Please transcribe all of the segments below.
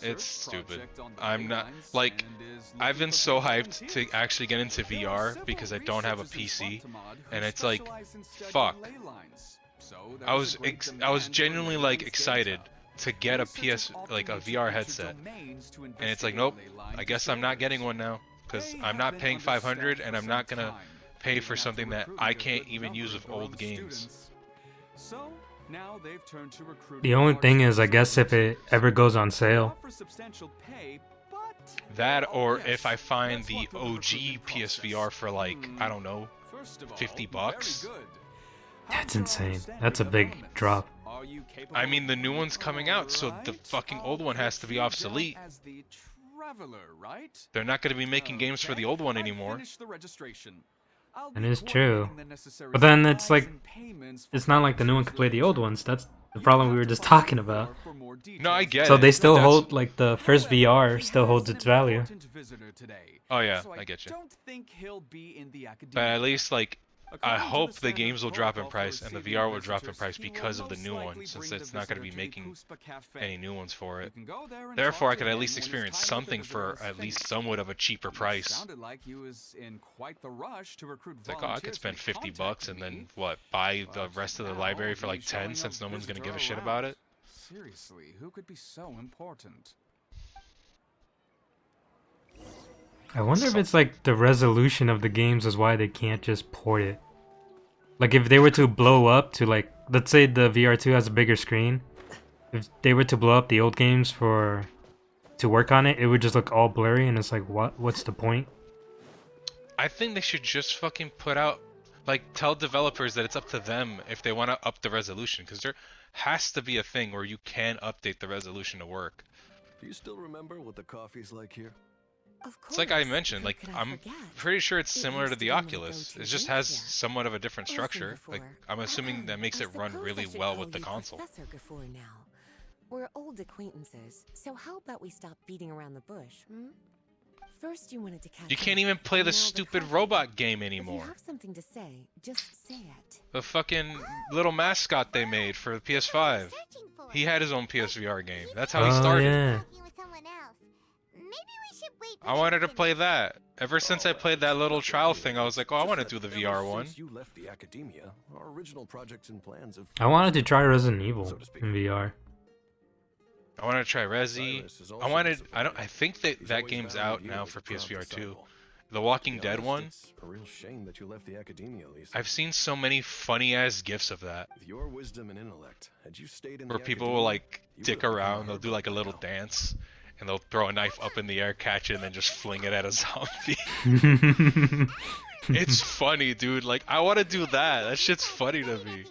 It's stupid. I'm not like I've been so hyped to actually get into VR because I don't have a PC, and it's like, fuck. I was genuinely like excited to get a like a VR headset, and it's like, nope. I guess I'm not getting one now because I'm not paying 500, and I'm not gonna pay for something that I can't even use with old games. So now they've turned to The only thing is, I guess if it ever goes on sale. That, or if I find the OG PSVR for like, I don't know, 50 bucks. That's insane. That's a big drop. I mean, the new one's coming out, so the fucking old one has to be obsolete. They're not going to be making games for the old one anymore. And it's true. But then it's like, it's not like the new one could play the old ones. That's the problem we were just talking about. No, I get it. So they still hold, like, the first VR still holds its value. Oh yeah, I get you. But at least, like, I hope the games will drop in price and the VR will drop in price because of the new one, since it's not going to be making any new ones for it. Therefore, I could at least experience something for at least somewhat of a cheaper price. It's like, oh, I could spend 50 bucks and then, what, buy the rest of the library for like 10 since no one's going to give a shit about it? Seriously, who could be so important? I wonder if it's like the resolution of the games is why they can't just port it. Like if they were to blow up to, like, let's say the VR2 has a bigger screen. If they were to blow up the old games to work on it, it would just look all blurry, and it's like, what's the point? I think they should just fucking put out, like, tell developers that it's up to them if they want to up the resolution, because there has to be a thing where you can update the resolution to work. Do you still remember what the coffee's like here? It's like I mentioned, like, I'm pretty sure it's similar to the Oculus. It just has somewhat of a different structure. Like, I'm assuming that makes it run really well with the console. We're old acquaintances, so how about we stop beating around the bush, hmm? First you wanted to catch You can't even play the stupid robot game If anymore. you have something to say, just say it. The fucking little mascot they made for the PS5. He had his own PSVR game. That's how he started. Yeah. I wanted to play that. Ever since I played that little trial thing, I was like, oh, I want to do the VR one. Since you left the academia, our original projects and plans have... I wanted to try Resident Evil in VR. I wanted to try Resi. I think that game's out now for PSVR 2. The Walking Dead one. A real shame that you left the academia, Lisa. I've seen so many funny ass gifs of that. With your wisdom and intellect, had you stayed in Where the people academia, will like you dick would've become around, a they'll do hero like a by little now. dance, and they'll throw a knife up in the air, catch it, and then just fling it at a zombie. It's funny, dude. Like, I want to do that. That shit's funny to me.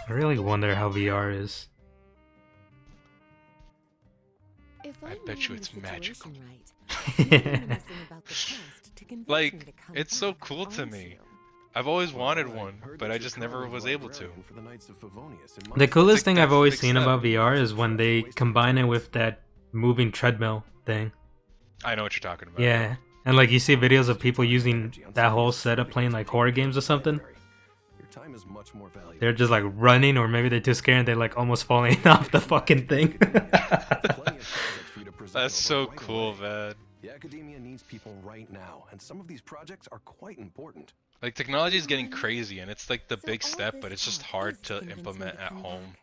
I really wonder how VR is. I bet you it's magical. Like, Like, it's so cool to me. I've always wanted one, but I just never was able to. The coolest thing that's I've the always big seen step. about VR is when they combine it with that moving treadmill thing. I know what you're talking about. Yeah. And like you see videos of people using that whole setup playing like horror games or something. They're just like running, or maybe they're too scared and they're like almost falling off the fucking thing. That's so cool, man. The academia needs people right now, and some of these projects are quite important. Like, technology is getting crazy, and it's like the big step, but it's just hard to implement at home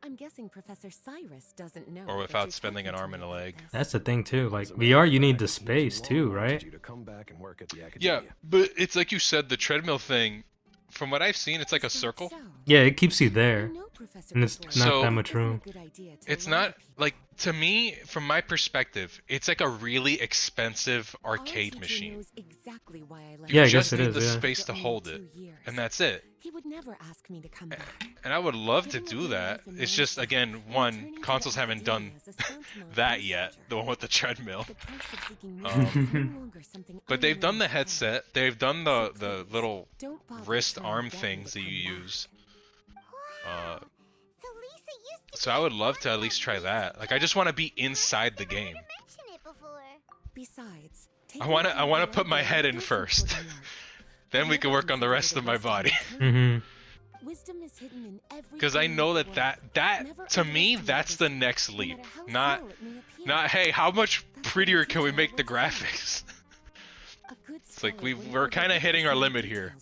I'm guessing Professor Cyrus doesn't know. or that without you're spending an talking to arm me and a about leg. this. That's the thing too. Like VR, you need the space too, right? You to come back and work at the Yeah, academia. but it's like you said, the treadmill thing, from what I've seen, it's like a So- circle. so, Yeah, it keeps you there. you know Professor And it's before. not So- that much Isn't a room. good idea to It's learn not, people. like, to me, from my perspective, it's like a really expensive Our arcade teacher machine. knows exactly why I left You Yeah, I just guess it need is, the yeah. space to After hold only it, 2 years. and that's it. He would never ask me to come back. And I would love to Given do what we that. live and It's learn just, from, again, and one, returning to consoles the haven't done academia as a stunt that yet, soldier. the one with the treadmill. The price of seeking Um, wisdom is no longer something But they've done the anyone can headset, they've done the little Don't bother wrist trying to arm get me things to that you come back. use. So I would love to at least try that. Like, I just want to be inside the game. Besides, I wanna put my head in first. Then we can work on the rest of my body. Mm-hmm. Wisdom is hidden in every. Because I know that to me that's the next leap. Not hey, how much prettier can we make the graphics? It's like we're kind of hitting our limit here.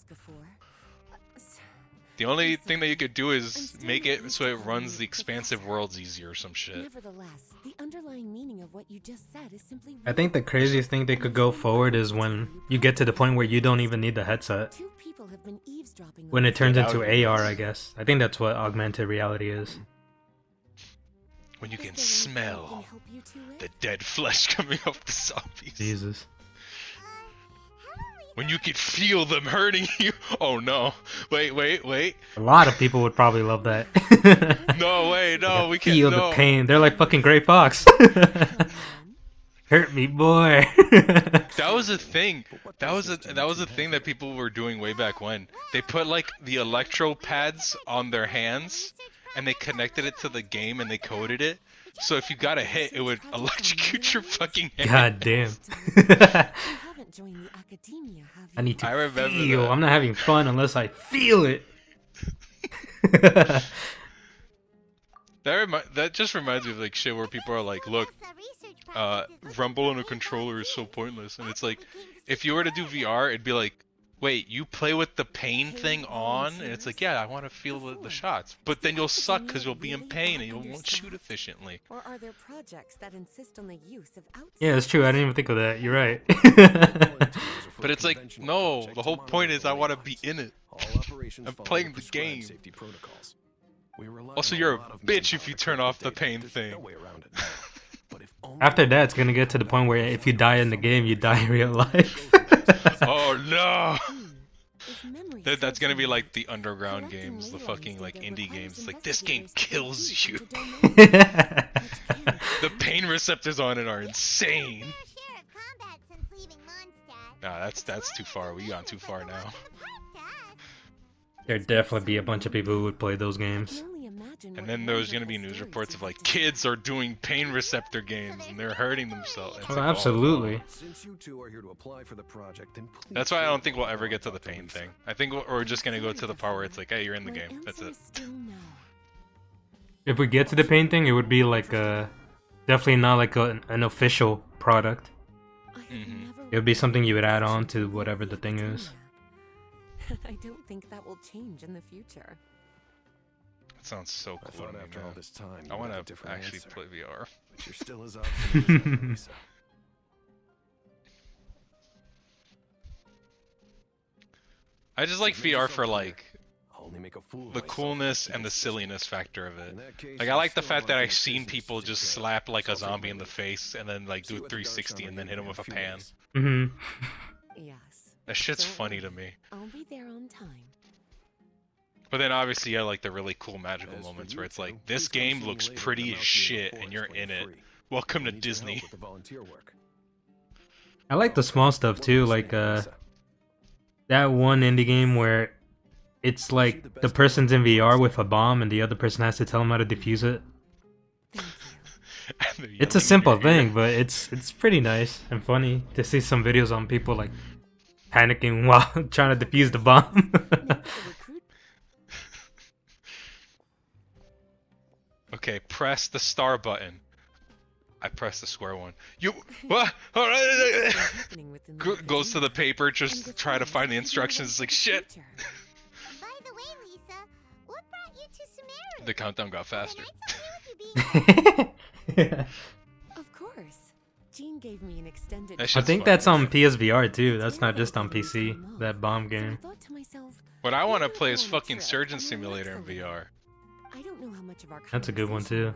The only thing that you could do is make it so it runs the expansive worlds easier or some shit. Nevertheless, the underlying meaning of what you just said is simply. I think the craziest thing they could go forward is when you get to the point where you don't even need the headset. Two people have been eavesdropping. When it turns into AR, I guess. I think that's what augmented reality is. When you can smell the dead flesh coming off the zombies. Jesus. When you can feel them hurting you. Oh no. Wait. A lot of people would probably love that. No way, no, we can't. Feel the pain. They're like fucking Gray Fox. Hurt me, boy. That was a thing. That was a thing that people were doing way back when. They put like the electro pads on their hands and they connected it to the game and they coded it. So if you got a hit, it would electrocute your fucking hand. God damn. I need to feel. That. I'm not having fun unless I feel it. That just reminds me of like shit where people are like, look, rumble on a controller is so pointless. And it's like, if you were to do VR, it'd be like, wait, you play with the pain thing on? And it's like, yeah, I want to feel the shots. But then you'll suck because you'll be in pain and you won't shoot efficiently. Or are there projects that insist on the use of outside? Yeah, that's true. I didn't even think of that. You're right. But it's like, no, the whole point is I want to be in it. I'm playing the game. Also, you're a bitch if you turn off the pain thing. After that, it's gonna get to the point where if you die in the game, you die in real life. Oh no! That's gonna be like the underground games, the fucking like indie games. It's like, this game kills you. The pain receptors on it are insane. Nah, that's too far. We gone too far now. There'd definitely be a bunch of people who would play those games. And then there's gonna be news reports of like kids are doing pain receptor games and they're hurting themselves. Oh, absolutely. That's why I don't think we'll ever get to the pain thing. I think we're just gonna go to the part where it's like, hey, you're in the game. That's it. If we get to the pain thing, it would be like definitely not like an official product. It would be something you would add on to whatever the thing is. I don't think that will change in the future. That sounds so cool. After all this time, I want to actually play VR. But you're still as obstinate as ever, Lisa. I just like VR for like the coolness and the silliness factor of it. Like I like the fact that I've seen people just slap like a zombie in the face and then like do a 360 and then hit him with a pan. Yes. That shit's funny to me. I'll be there on time. But then obviously you have like the really cool magical moments where it's like, this game looks pretty as shit and you're in it. Welcome to Disney. I like the small stuff too, like that one indie game where it's like the person's in VR with a bomb and the other person has to tell them how to defuse it. It's a simple thing, but it's pretty nice and funny to see some videos on people like panicking while trying to defuse the bomb. Okay, press the star button. I pressed the square one. You what? Goes to the paper, just try to find the instructions. It's like shit. By the way, Lisa, what brought you to Sumeru? The countdown got faster. Of course. Jean gave me an extended. I think that's on PSVR too. That's not just on PC. That bomb game. What I want to play is fucking Surgeon Simulator in VR. I don't know how much of our That's a good one too.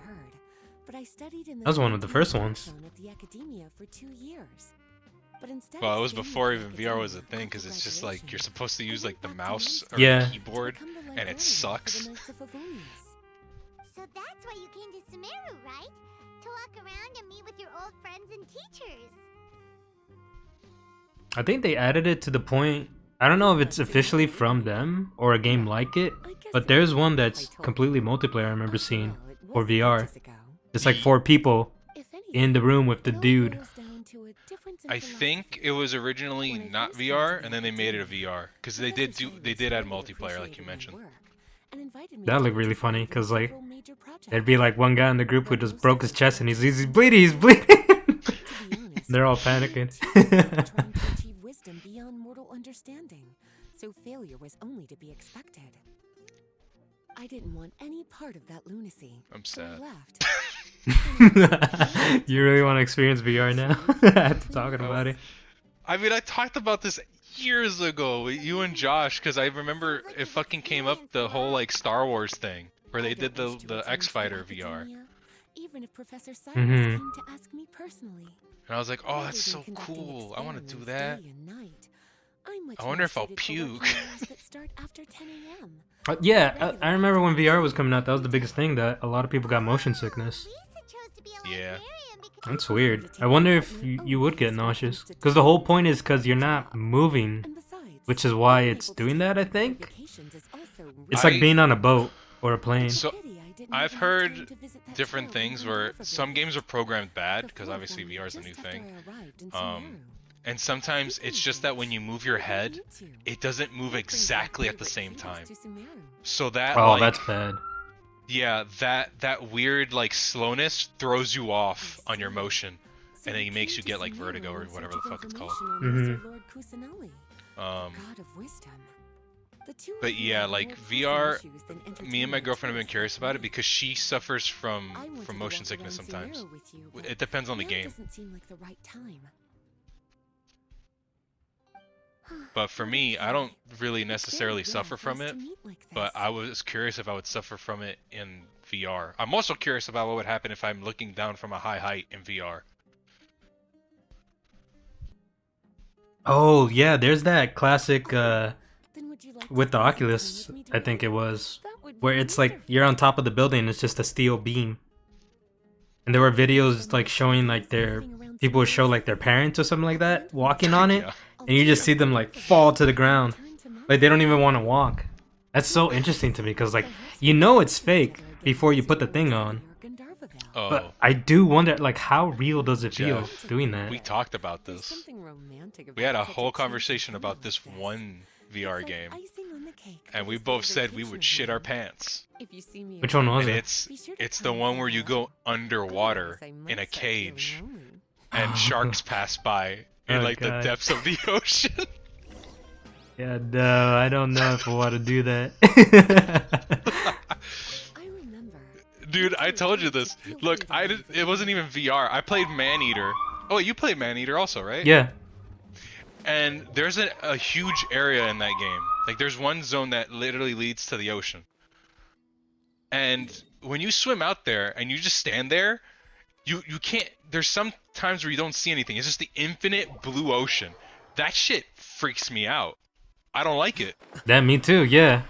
But I studied in that was one of the first ones. At the academia for 2 years. But instead well, it was before even VR was a thing, because it's just like you're supposed to use like the mouse or the keyboard, and it sucks. So that's why you came to Sumeru, right? To walk around and meet with your old friends and teachers. I think they added it to the point. I don't know if it's officially from them or a game like it, but there's one that's completely multiplayer I remember seeing for VR. It's like 4 people in the room with the dude. I think it was originally not VR, and then they made it a VR because they did add multiplayer, like you mentioned. and invited me That to looked really funny, participate in cause like several major projects. there'd be like one guy in the group who just broke his chest and he's bleeding, he's bleeding. To be honest, They're all I panicking. too was trying to achieve wisdom beyond mortal understanding, so failure was only to be expected. I didn't want any part of that lunacy. I'm so I sad. left. You really want to experience VR now? After talking about it. I mean, I talked about this years ago with you and Josh, because I remember it fucking came up, the whole like Star Wars thing where they did the X Fighter VR, Even if Professor Cyrus Mhm. came to ask me personally. and I was like, oh, Rather that's than so conducting cool. I want to do experiments that. day and night, I'm much I wonder more if I'll suited for working puke. hours that start after 10 a.m. Yeah, I remember when VR was coming out. That was the biggest thing, that a lot of people got motion sickness. Lisa chose to be a Yeah. librarian because That's weird. I wonder if you would get nauseous, because the whole point is because you're not moving, And besides, which is why being it's able to doing take that. I think vacations is also it's really like being on a boat or a plane. So pity I didn't I've even have time heard to visit that different town things on where Gardnerville. some games are programmed bad, The because fourth obviously one VR is a just new after thing. I arrived in Um, Sumeru. And sometimes it's just that when you move your head, it doesn't move exactly at the same time. So that Oh, like, that's bad. yeah, that weird like slowness throws you off on your motion, and it makes you get like vertigo or whatever the fuck it's called. Um, But yeah, like VR, me and my girlfriend have been curious about it because she suffers from motion sickness sometimes. It depends on the game. Doesn't seem like the right time. But for me, I don't really necessarily suffer from it, but I was was curious if I would suffer from it in VR. I'm also curious about what would happen if I'm looking down from a high height in VR. Oh yeah, there's that classic with the Oculus, I think it was, where it's like you're on top of the building and it's just a steel beam. And there were videos like showing like people would show like their parents or something like that walking on it, Yeah. and you just see them like fall to the ground. Like they don't even want to walk. That's so interesting to me because like you know it's fake before you put the thing on. Oh, But I do wonder like how real does it feel Jeff, doing that? we talked about this. We had a whole conversation about this one VR game, and we both said we would shit our pants. Which one was And it? it's the one where you go underwater in a cage, and sharks pass by in Oh, like the God. depths of the ocean. Yeah, no, I don't know if I want to do that. Dude, I told you this. Look, it wasn't even VR. I played Maneater. Oh, you played Maneater also, right? Yeah. And there's a huge area in that game. Like, there's one zone that literally leads to the ocean. And when you swim out there and you just stand there, you can't. There's some times where you don't see anything. It's just the infinite blue ocean. That shit freaks me out. I don't like it. That me too, yeah.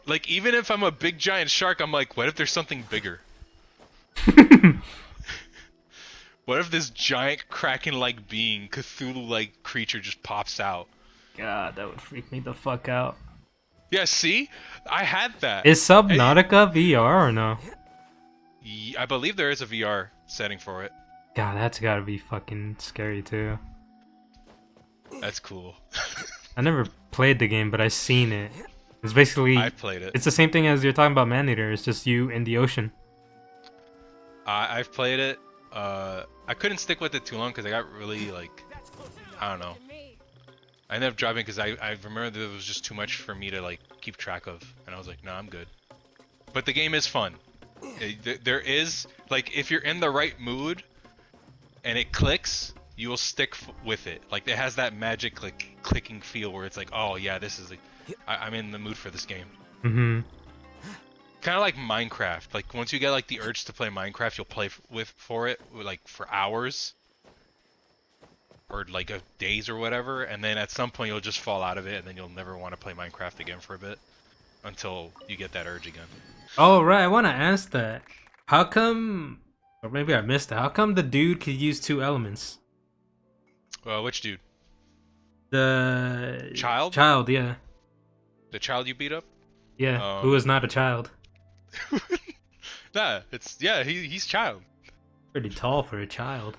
Like, even if I'm a big giant shark, I'm like, what if there's something bigger? What if this giant Kraken-like being, Cthulhu-like creature just pops out? God, that would freak me the fuck out. Yeah, see? I had that. Is Subnautica VR or no? I believe there is a VR setting for it. God, that's gotta be fucking scary too. That's cool. I never played the game, but I've seen it. It's basically... I played it. It's the same thing as you're talking about Maneater. It's just you in the ocean. I've played it. I couldn't stick with it too long because I got really, like, I don't know. I ended up dropping because I remember that it was just too much for me to, like, keep track of. And I was like, no, I'm good. But the game is fun. There is, like, if you're in the right mood and it clicks, you will stick with it. Like, it has that magic, like, clicking feel where it's like, oh, yeah, this is, like, I'm in the mood for this game. Mm-hmm. Kind of like Minecraft. Like, once you get, like, the urge to play Minecraft, you'll play for it, like, for hours. Or, like, days or whatever. And then at some point, you'll just fall out of it, and then you'll never want to play Minecraft again for a bit. Until you get that urge again. Oh, right. I want to ask that. How come... Or maybe I missed it. How come the dude could use 2 elements? Which dude? The... Child? Child, yeah. The child you beat up? Yeah, who is not a child. Nah, he's child. Pretty tall for a child.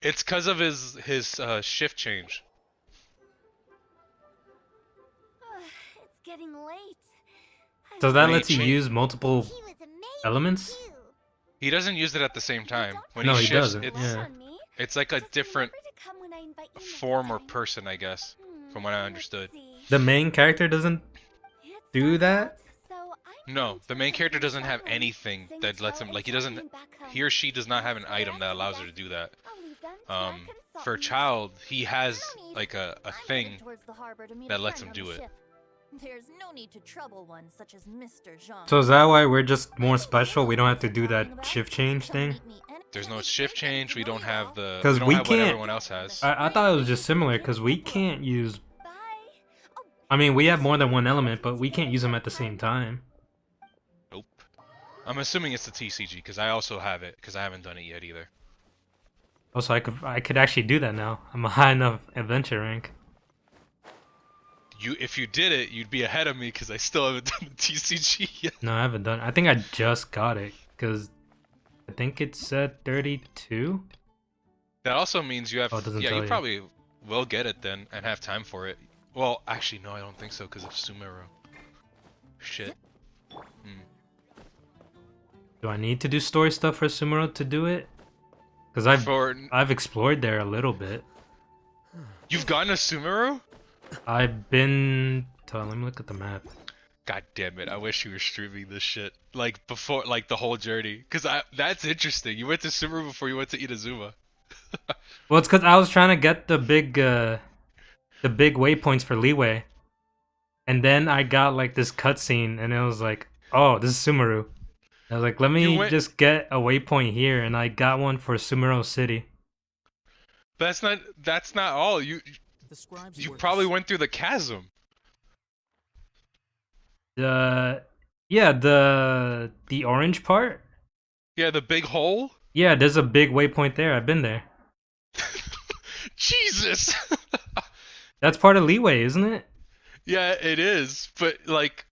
It's because of his shift change. getting late. So that When lets you he use multiple He was amazing elements? too. He doesn't use it at the same time. When No, he he shifts, doesn't, it's yeah. it's like a Just different remember to come when I invite you next form or time. person, I guess, from what I Let's understood. see. The main character doesn't It's do not that? out, so I'm No, going the to main character accompany doesn't have Charlie. anything Sing that lets Cho him, and like, he Charlie doesn't, back home. he or she does not have an As for the item that rest of allows the her to do guests, that. I'll leave them to our For consultants. Child, he has I don't need like it. a I'm thing headed towards the harbor to meet that a lets friend him on do the it. ship. There's no need to trouble one such as Mr. Jean. So is that why we're just more special? We don't have to do that shift change thing? There's no shift change. We don't have the. Because We don't we have what can't. everyone else has. I thought it was just similar because we can't use. Bye. Oh, I mean, we have more than one element, but we can't use them at the same time. Nope. I'm assuming it's the TCG because I also have it because I haven't done it yet either. Also, I could actually do that now. I'm a high enough adventure rank. If you did it, you'd be ahead of me because I still haven't done the TCG yet. No, I haven't done. I think I just got it because I think it said 32. That also means you have. Oh, it doesn't Yeah, tell you you. probably will get it then and have time for it. Well, actually, no, I don't think so because of Sumeru. Shit. Do I need to do story stuff for Sumeru to do it? Because I've explored there a little bit. You've gotten a Sumeru? I've been. Let me look at the map. God damn it! I wish you were streaming this shit like before, like the whole journey. Cause that's interesting. You went to Sumeru before you went to Inazuma. Well, it's because I was trying to get the big waypoints for Leeway, and then I got like this cutscene, and it was like, oh, this is Sumeru. I was like, let me just get a waypoint here, and I got one for Sumeru City. That's not all. You probably went through the chasm. Yeah, the orange part. Yeah, the big hole. Yeah, there's a big waypoint there. I've been there. Jesus. That's part of Leeway, isn't it? Yeah, it is. But like,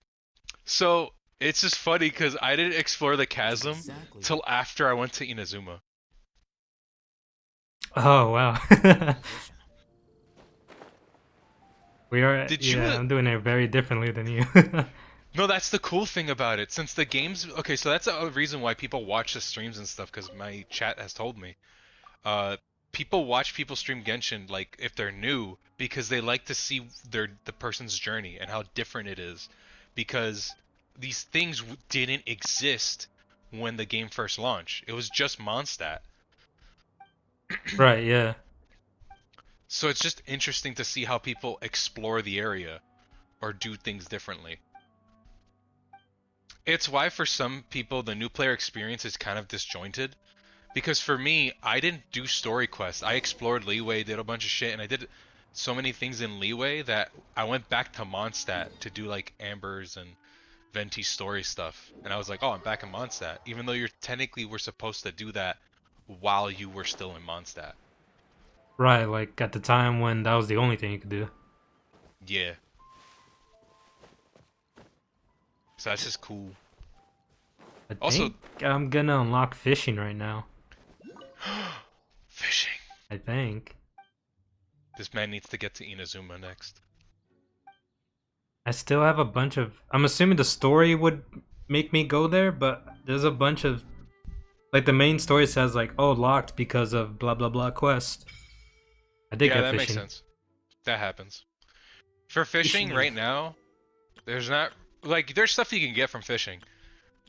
so it's just funny because I didn't explore the chasm till after I went to Inazuma. Oh wow. We are. Did you? Yeah, I'm doing it very differently than you. No, that's the cool thing about it. Since the game's okay, so that's a reason why people watch the streams and stuff. Because my chat has told me, people watch people stream Genshin like if they're new because they like to see the person's journey and how different it is. Because these things didn't exist when the game first launched. It was just Mondstadt. Right. Yeah. So it's just interesting to see how people explore the area or do things differently. It's why for some people the new player experience is kind of disjointed. Because for me, I didn't do story quests. I explored Leeway, did a bunch of shit, and I did so many things in Leeway that I went back to Mondstadt to do like Amber's and Venti's story stuff. And I was like, oh, I'm back in Mondstadt. Even though you technically were supposed to do that while you were still in Mondstadt. Right, like at the time when that was the only thing you could do. Yeah. So that's just cool. I Also, think I'm gonna unlock fishing right now. Fishing. I think. This man needs to get to Inazuma next. I still have a bunch of. I'm assuming the story would make me go there, but there's a bunch of. Like the main story says, like, oh, locked because of blah blah blah quest. I did get that fishing. makes sense. That happens. For fishing right now, there's not like there's stuff you can get from fishing,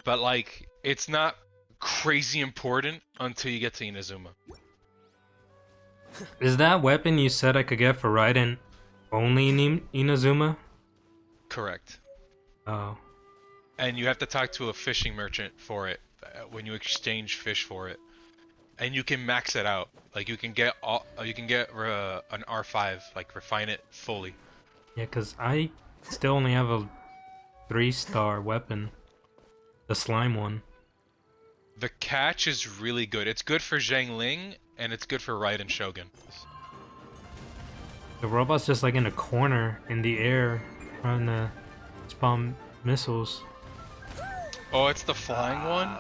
but like it's not crazy important until you get to Inazuma. Is that weapon you said I could get for Raiden only in Inazuma? Correct. Oh. And you have to talk to a fishing merchant for it when you exchange fish for it, and you can max it out. Like you can get an R5, like refine it fully. Yeah, cause I still only have a 3-star weapon, the slime one. The catch is really good. It's good for Zhangling, and it's good for Raiden Shogun. The robot's just like in a corner in the air, trying to spawn missiles. Oh, it's the flying one?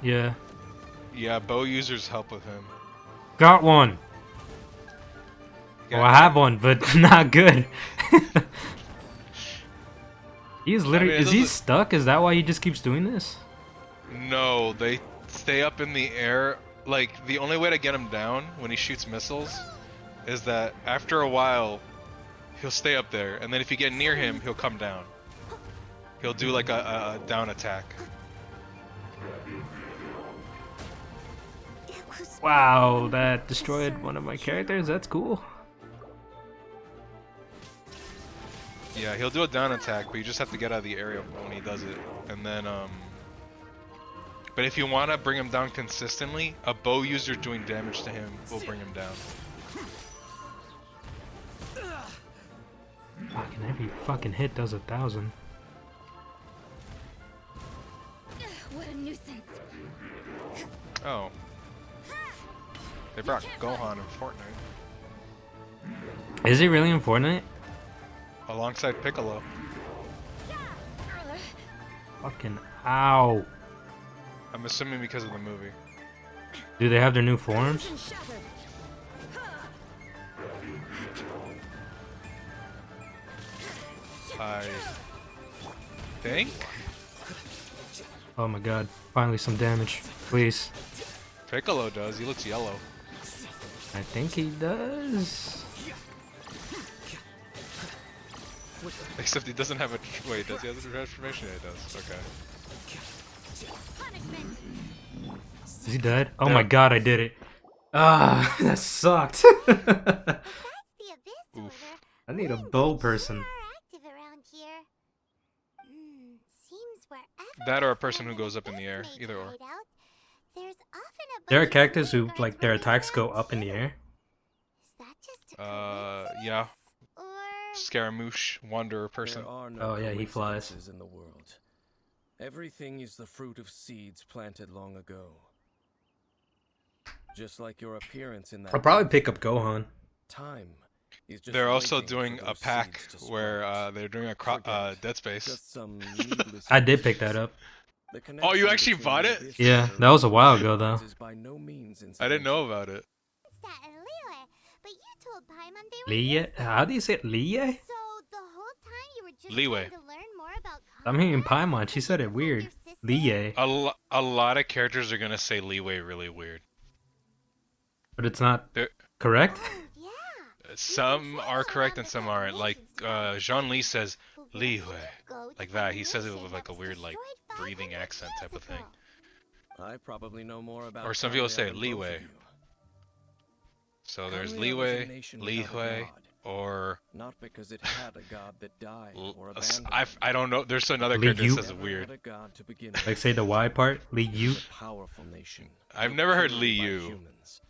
Yeah. Yeah, bow users help with him. Got one! Yeah. Oh, I have one, but not good. He's literally is he stuck? Is that why he just keeps doing this? No, they stay up in the air. Like the only way to get him down when he shoots missiles is that after a while he'll stay up there, and then if you get near him, he'll come down. He'll do like a down attack. Wow, that destroyed one of my characters. That's cool. Yeah, he'll do a down attack, but you just have to get out of the area when he does it. And then, but if you want to bring him down consistently, a bow user doing damage to him will bring him down. Fucking every fucking hit does 1,000. What a nuisance. Oh. They brought Gohan in Fortnite. Is he really in Fortnite? Alongside Piccolo. Fucking ow. I'm assuming because of the movie. Do they have their new forms? I think? Oh my god. Finally some damage. Please. Piccolo does. He looks yellow. I think he does. Except he doesn't have a... Wait, does he have a transformation? Yeah, he does. Okay. Is he dead? Oh my god, I did it. Ah, that sucked. Oof. I need a bow person. That or a person who goes up in the air. Either or. There are characters who, like, their attacks go up in the air. Yeah. Scaramouche, wanderer person. Oh yeah, he flies. In the world. Everything is the fruit of seeds planted long ago. Just like your appearance in that. I'll probably pick up Gohan. Time is just They're also waiting doing for a those pack seeds to where sprout. they're doing a Dead Space. Just some needless I did pick that up. The Oh, you connection actually between bought the it? abyss Yeah, and that was a the while realm ago, though. is by no means I didn't know incidental. about it. But you told Paimon they were Liye? How do you say it? Liye? So the whole time you were just Leeway. trying to learn more about I'm hearing Paimon. She said it weird. Liye. A lot of characters are gonna say leeway really weird. But it's not They're- correct? Yeah. Some are correct and some aren't. Like, Jean Lee says leeway. Like that. He says it with like a weird, like, breathing accent type of thing. I probably know more about Or some people Kamea say than both leeway. of you. So there's Kamea was a leeway, nation without a leeway, god, or... not because it had a god that died or I don't know. There's another character that Liu? says it Never weird. had a god to begin Like, say the Y part? Liu? a powerful nation. I've never heard purely by Liu. humans.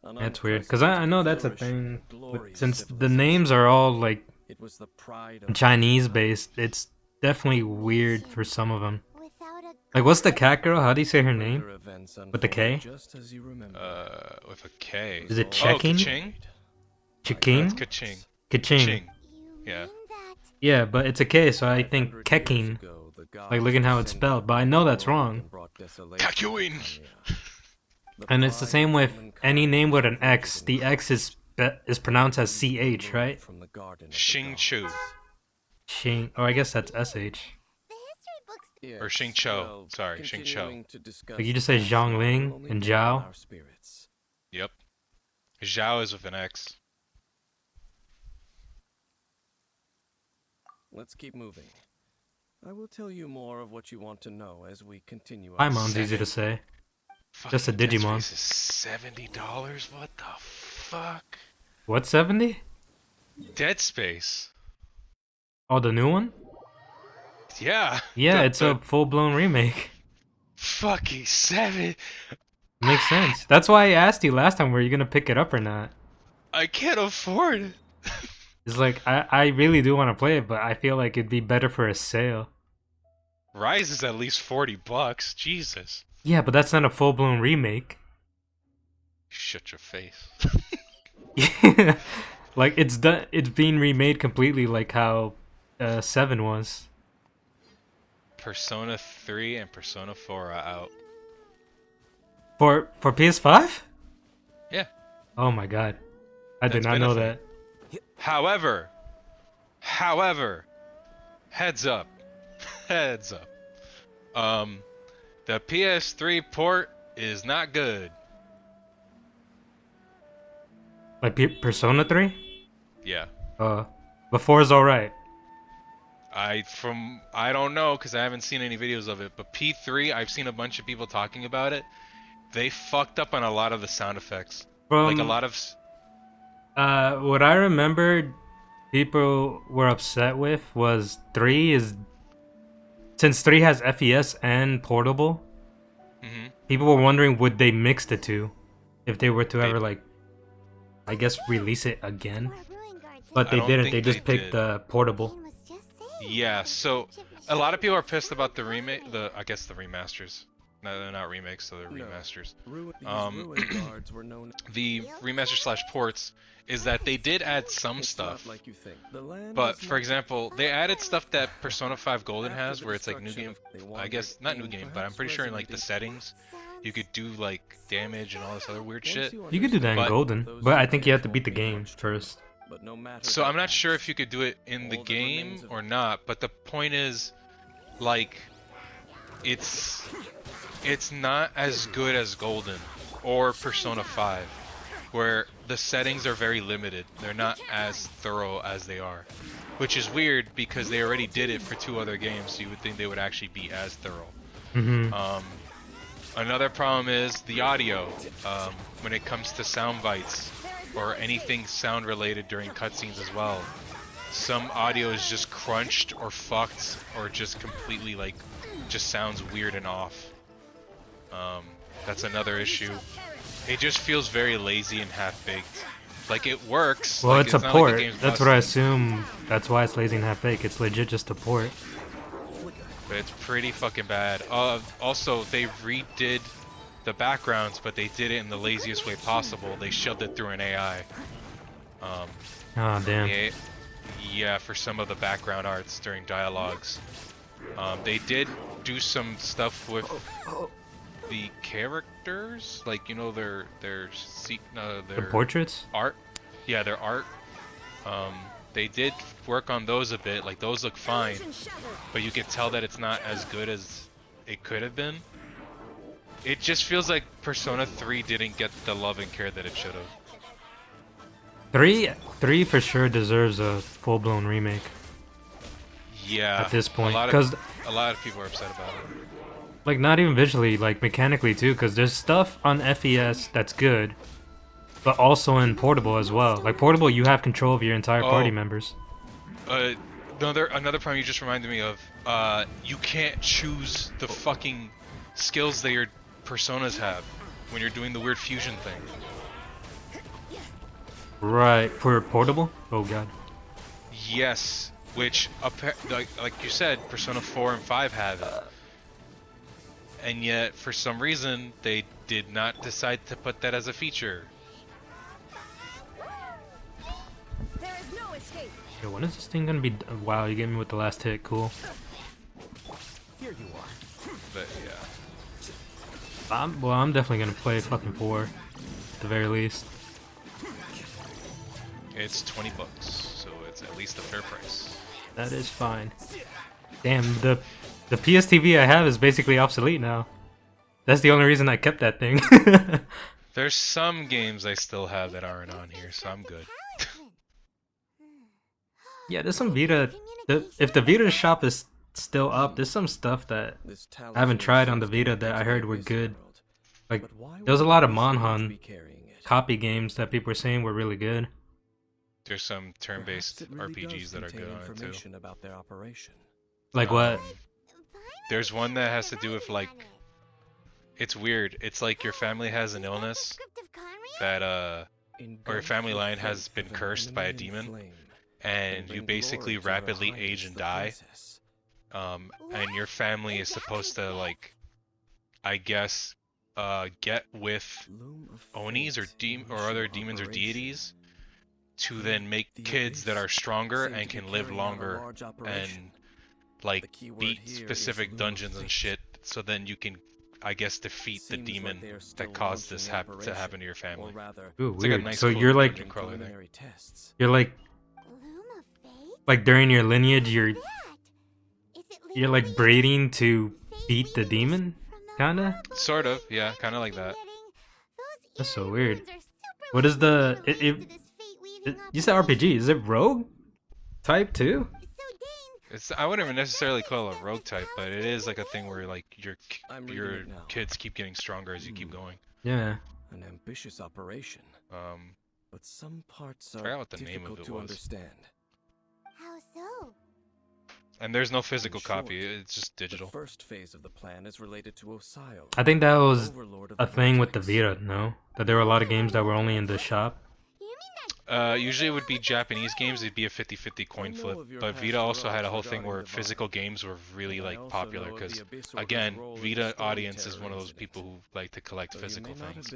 An That's weird. Because I know that's a unprecedented thing. glory Since the civilization. names are all, like, It was the pride of Chinese based, it's definitely weird for some of them. Without a Like, what's the cat girl? How do you say her name? Later events With the K? unfolded just as you remember. With a K. Is it Oh, Checking? Kaching? That's Chiking? Kaching. Kaching. Ching. you Yeah. mean that Yeah, but it's a K, so I think 500 years Keking. ago, the gods Like, looking how it's descended spelled, but I know that's from the wrong. and brought desolation Kakyoin. to Kamea. The And it's the pride same of with humankind any name with an was X. The X is pronounced as CH, right? from the garden of the Xing Chu. gods. Xing. Or I guess that's SH. the history books Yes, Or Xing Cho. well, Sorry, Xing Cho. continuing to discuss Like, you just say the past Zhang will Ling only and deepen Zhao? our spirits. Yep. Zhao is with an X. Let's keep moving. I will tell you more of what you want to know as we continue. our Paimon's easy to say. Just a Fucking Dead Digimon. Space is $70? What the fuck? What, 70? Dead Space. Oh, the new one? Yeah. Yeah, The- it's a full-blown remake. Fucking 7. Makes sense. That's why I asked you last time, were you gonna pick it up or not? I can't afford it. It's like, I really do want to play it, but I feel like it'd be better for a sale. Rise is at least $40. Jesus. Yeah, but that's not a full-blown remake. Shut your face. Like, it's done. It's being remade completely, like how 7 was. Persona 3 and Persona 4 are out. For PS5? Yeah. Oh my god, I did That's not been a know thing. that. However, heads up, heads up. The PS3 port is not good. Like Persona 3? Yeah. But 4 is alright. I don't know because I haven't seen any videos of it, but P3, I've seen a bunch of people talking about it. They fucked up on a lot of the sound effects. Like a lot of. What I remember people were upset with was 3 is, since 3 has FES and portable. People were wondering would they mix the two if they were to ever like, I guess, release it again. But they didn't. They just picked the portable. Yeah, so a lot of people are pissed about the remake, I guess the remasters. No, they're not remakes, so they're remasters. The remaster / ports is that they did add some stuff. But for example, they added stuff that Persona 5 Golden has, where it's like new game. I guess not new game, but I'm pretty sure in like the settings, you could do like damage and all this other weird shit. You could do that in Golden, but I think you have to beat the game first. So I'm not sure if you could do it in the game or not, but the point is, like, it's not as good as Golden or Persona 5, where the settings are very limited. They're not as thorough as they are, which is weird because they already did it for 2 other games, so you would think they would actually be as thorough. Another problem is the audio. When it comes to sound bites or anything sound related during cutscenes as well, some audio is just crunched or fucked or just completely like just sounds weird and off. That's another issue. It just feels very lazy and half-baked. Like, it works. Well, like, it's a not port. Like That's what I assume. That's why it's lazy and half-baked. It's legit just a port. But it's pretty fucking bad. Also, they redid the backgrounds, but they did it in the laziest way possible. They shoved it through an AI. Oh, damn. Yeah, for some of the background arts during dialogues. They did do some stuff with the characters, like, you know, their portraits? Art. Yeah, their art. They did work on those a bit. Like, those look fine, but you could tell that it's not as good as it could have been. It just feels like Persona 3 didn't get the love and care that it should have. 3 for sure deserves a full-blown remake. Yeah. At this point, because a lot of people are upset about it. Like, not even visually, like mechanically too, because there's stuff on FES that's good, but also in portable as well. Like, portable, you have control of your entire party members. Another problem you just reminded me of. You can't choose the fucking skills that your personas have when you're doing the weird fusion thing. Right, for portable? Oh god. Yes, which like you said, Persona 4 and 5 have it. And yet, for some reason, they did not decide to put that as a feature. There is no escape. Yo, when is this thing gonna be? Wow, you get me with the last hit. Cool. Here you are. But yeah. I'm definitely gonna play fucking 4, at the very least. It's $20, so it's at least a fair price. That is fine. Damn, the PS TV I have is basically obsolete now. That's the only reason I kept that thing. There's some games I still have that aren't on here, so I'm good. Yeah, there's some Vita. If the Vita shop is still up, there's some stuff that I haven't tried on the Vita that I heard were good. Like, there was a lot of Monhan copy games that people were saying were really good. There's some turn-based RPGs that are good on it too. Like what? There's one that has to do with, like, it's weird. It's like your family has an illness that or your family line has been cursed by a demon, and you basically rapidly age and die. And your family is supposed to, like, I guess, get with Onis or other demons or deities to then make kids that are stronger and can live longer and, like, beat specific dungeons and shit, so then you can, I guess, defeat the demon that caused this to happen to your family. Ooh, it's weird. like a nice, so cool you're like, dungeon crawler there. you're like during your lineage, you're like breeding to beat the demon, kinda. Sort of, yeah, kind of like that. That's so weird. What is the? You said RPG. Is it rogue type too? I wouldn't even necessarily call it a rogue type, but it is like a thing where like your kids keep getting stronger as you keep going. Yeah. An ambitious operation. But some parts I forgot are what the name of difficult it to was. understand. How so? And there's no physical In short, copy; it's just digital. The first phase of the plan is related to Osio. I think that was Overlord of a the thing with the Vortex. Vita, no? That there were a lot of games that were only in the shop. Usually it would be Japanese games, it'd be a 50-50 coin flip, but Vita also had a whole thing where physical games were really like popular because, again, Vita audience is one of those people who like to collect physical things.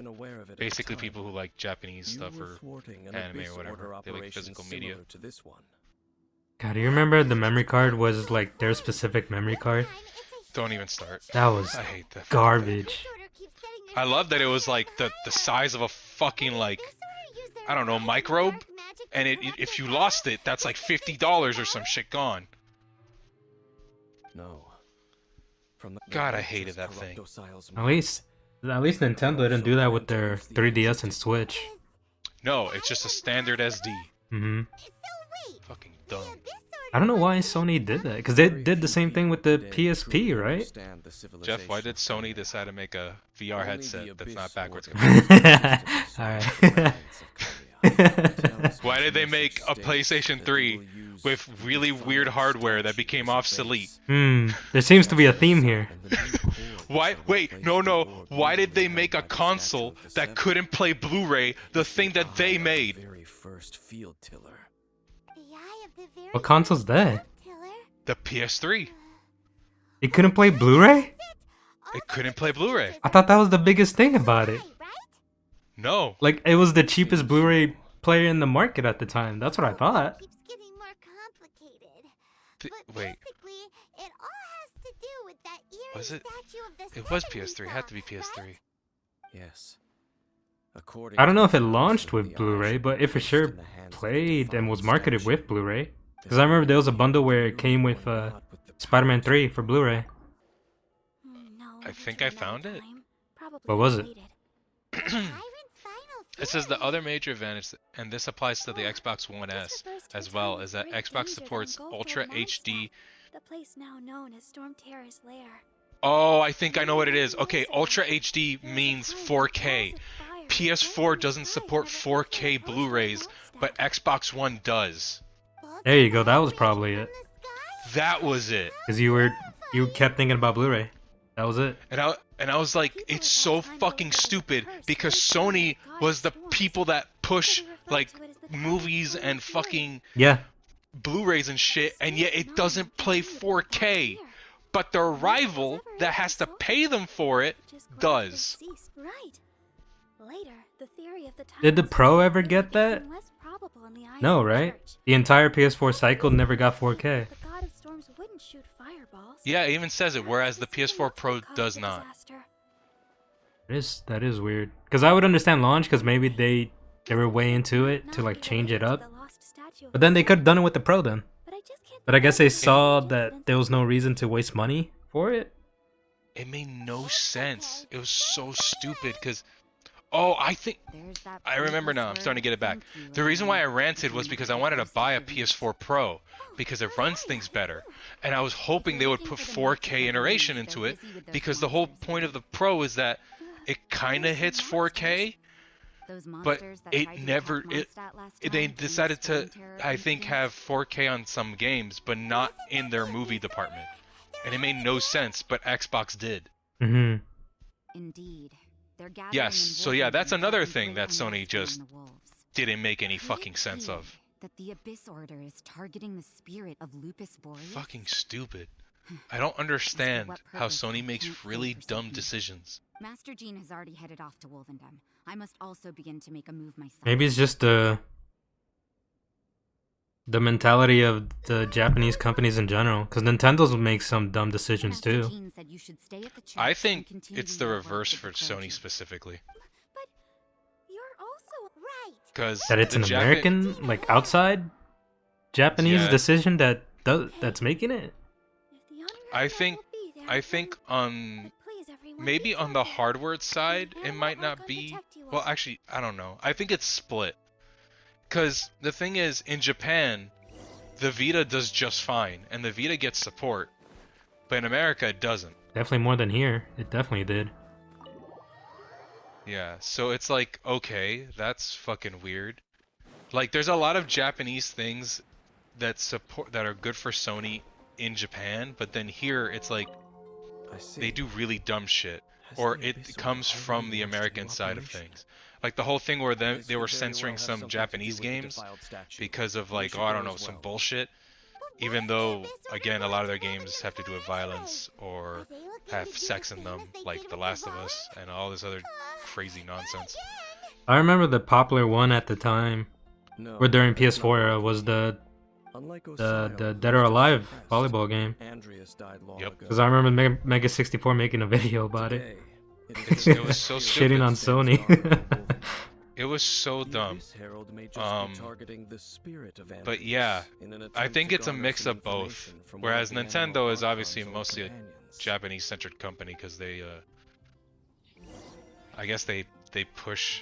Basically people who like Japanese stuff or anime or whatever, they like physical media. God, do you remember the memory card was like their specific memory card? Don't even start. That was I hate that. garbage. I love that it was like the size of a fucking like, I don't know, microbe, and if you lost it, that's like $50 or some shit gone. No. God, I hated that thing. At least Nintendo didn't do that with their 3DS and Switch. No, it's just a standard SD. Fucking dumb. I don't know why Sony did that, because they did the same thing with the PSP, right? Jeff, why did Sony decide to make a VR headset that's not backwards Alright. Why did they make a PlayStation 3 with really weird hardware that became obsolete? There seems to be a theme here. Why? Wait, no. Why did they make a console that couldn't play Blu-ray, the thing that they made? What console's that? The PS3. It couldn't play Blu-ray? It couldn't play Blu-ray. I thought that was the biggest thing about it. No. Like, it was the cheapest Blu-ray player in the market at the time. That's what I thought. Wait. Was it? It was PS3. It had to be PS3. Yes. I don't know if it launched with Blu-ray, but it for sure played and was marketed with Blu-ray. Because I remember there was a bundle where it came with Spider-Man 3 for Blu-ray. I think I found it. What was it? It says the other major advantage, and this applies to the Xbox One S as well, is that Xbox supports Ultra HD. The place now known as Storm Terror's lair. Oh, I think I know what it is. Okay, Ultra HD means 4K. PS4 doesn't support 4K Blu-rays, but Xbox One does. There you go. That was probably it. That was it. Because you kept thinking about Blu-ray. That was it. And I was like, it's so fucking stupid because Sony was the people that push like movies and fucking Blu-rays and shit, and yet it doesn't play 4K. But their rival that has to pay them for it does. Did the Pro ever get that? No, right? The entire PS4 cycle never got 4K. Yeah, it even says it, whereas the PS4 Pro does not. That is weird. Because I would understand launch, because maybe they were way into it to like change it up. But then they could have done it with the Pro then. But I guess they saw that there was no reason to waste money for it. It made no sense. It was so stupid because... Oh, I remember now. I'm starting to get it back. The reason why I ranted was because I wanted to buy a PS4 Pro because it runs things better. And I was hoping they would put 4K iteration into it because the whole point of the Pro is that it kind of hits 4K, but it never... They decided to, I think, have 4K on some games, but not in their movie department. And it made no sense, but Xbox did. Indeed. Yes, so yeah, that's another thing that Sony just didn't make any fucking sense of. That the Abyss Order is targeting the spirit of Lupus Boreas? Fucking stupid. I don't understand how Sony makes really dumb decisions. Master Jean has already headed off to Wolvendom. I must also begin to make a move myself. Maybe it's just the mentality of the Japanese companies in general, because Nintendo's make some dumb decisions too. I think it's the reverse for Sony specifically. But you're also right. Because that it's an American, like outside Japanese decision that's making it. I think maybe on the hardware side it might not be. Well, actually, I don't know. I think it's split. Because the thing is, in Japan, the Vita does just fine, and the Vita gets support. But in America, it doesn't. Definitely more than here. It definitely did. Yeah, so it's like, okay, that's fucking weird. Like, there's a lot of Japanese things that are good for Sony in Japan, but then here it's like they do really dumb shit, or it comes from the American side of things. Like the whole thing where they were censoring some Japanese games because of like, oh, I don't know, some bullshit. Even though, again, a lot of their games have to do with violence or have sex in them, like The Last of Us and all this other crazy nonsense. I remember the popular one at the time, or during PS4 era, was the Dead or Alive volleyball game. Yep. Because I remember Mega 64 making a video about it. It was so stupid. Shitting on Sony. It was so dumb. But yeah, I think it's a mix of both. Whereas Nintendo is obviously mostly a Japanese-centered company because they, I guess they push.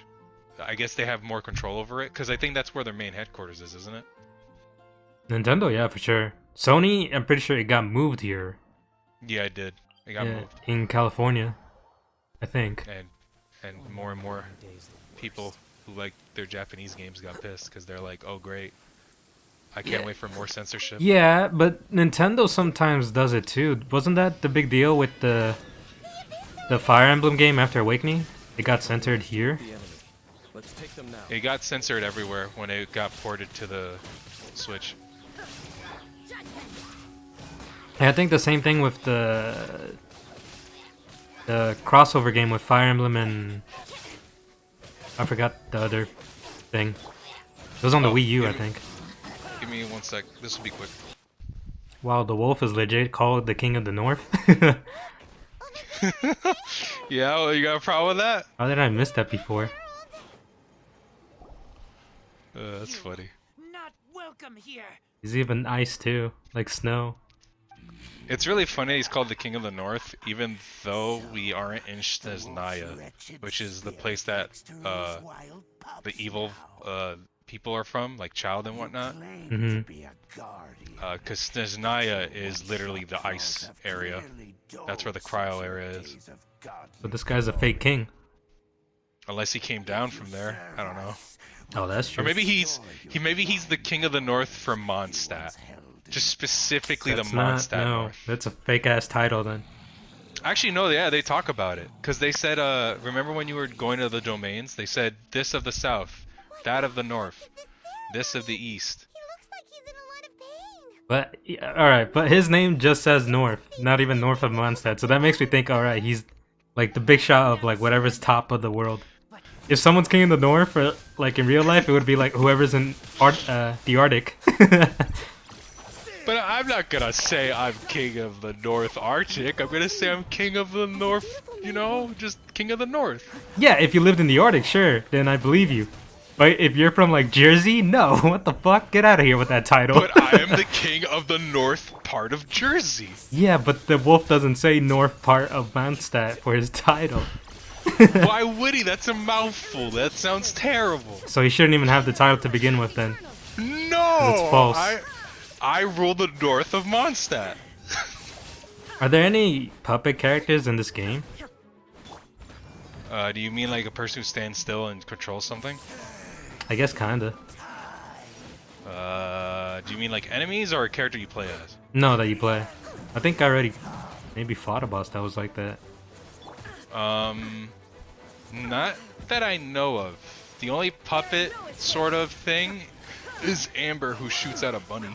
I guess they have more control over it because I think that's where their main headquarters is, isn't it? Nintendo, yeah, for sure. Sony, I'm pretty sure it got moved here. Yeah, it did. It got moved in California, I think. And more people who like their Japanese games got pissed because they're like, oh great, I can't wait for more censorship. Yeah, but Nintendo sometimes does it too. Wasn't that the big deal with the Fire Emblem game After Awakening? It got censored here. It got censored everywhere when it got ported to the Switch. I think the same thing with the crossover game with Fire Emblem and I forgot the other thing. It was on the Wii U, I think. Give me 1 sec. This will be quick. Wow, the wolf is legit called the King of the North. Yeah, well, you got a problem with that? How did I miss that before? That's funny. Not welcome here. He's even ice too, like snow. It's really funny he's called the King of the North, even though we aren't in Snezhnaya, which is the place that the evil people are from, like Child and whatnot. Because Snezhnaya is literally the ice area. That's where the cryo area is. So this guy's a fake king. Unless he came down from there, I don't know. Oh, that's true. Or maybe he's the King of the North from Mondstadt. Just specifically that's the Mondstadt North. That's a fake ass title then. Actually, no, yeah, they talk about it. Because they said, remember when you were going to the domains? They said, this of the south, that of the north, this of the east. But, alright, but his name just says north, not even north of Mondstadt. So that makes me think, alright, he's like the big shot of like whatever's top of the world. If someone's king of the north, or like in real life, it would be like whoever's in the Arctic. But I'm not gonna say I'm king of the North Arctic. I'm gonna say I'm king of the North, you know, just king of the North. Yeah, if you lived in the Arctic, sure, then I believe you. But if you're from like Jersey, no, what the fuck? Get out of here with that title. But I am the king of the north part of Jersey. Yeah, but the wolf doesn't say north part of Mondstadt for his title. Why would he? That's a mouthful. That sounds terrible. So he shouldn't even have the title to begin with then. No! It's false. I rule the north of Mondstadt. Are there any puppet characters in this game? Do you mean like a person who stands still and controls something? I guess kinda. Do you mean like enemies or a character you play as? No, that you play. I think I already maybe fought a boss that was like that. Not that I know of. The only puppet sort of thing is Amber, who shoots at a bunny.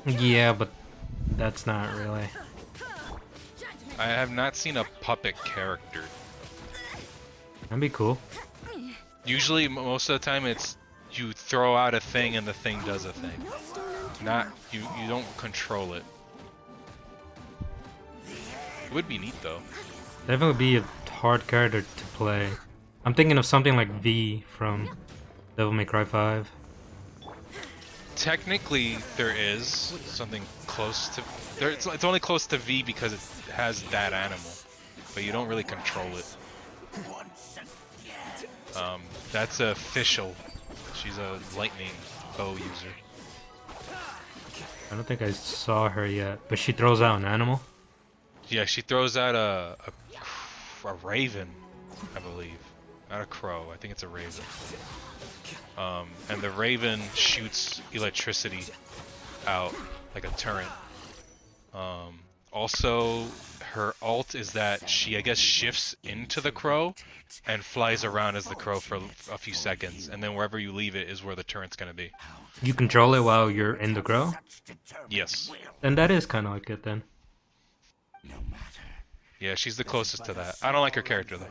Yeah, but that's not really. I have not seen a puppet character. That'd be cool. Usually, most of the time, it's you throw out a thing and the thing does a thing. Not you don't control it. It would be neat though. Definitely be a hard character to play. I'm thinking of something like V from Devil May Cry 5. Technically, there is something close to It's only close to V because it has that animal, but you don't really control it. That's official. She's a lightning bow user. I don't think I saw her yet, but she throws out an animal. Yeah, she throws out a raven, I believe. Not a crow, I think it's a raven. And the raven shoots electricity out like a turret. Also, her ult is that she, I guess, shifts into the crow and flies around as the crow for a few seconds, and then wherever you leave it is where the turret's gonna be. You control it while you're in the crow? Yes. And that is kind of like it then. Yeah, she's the closest to that. I don't like her character though.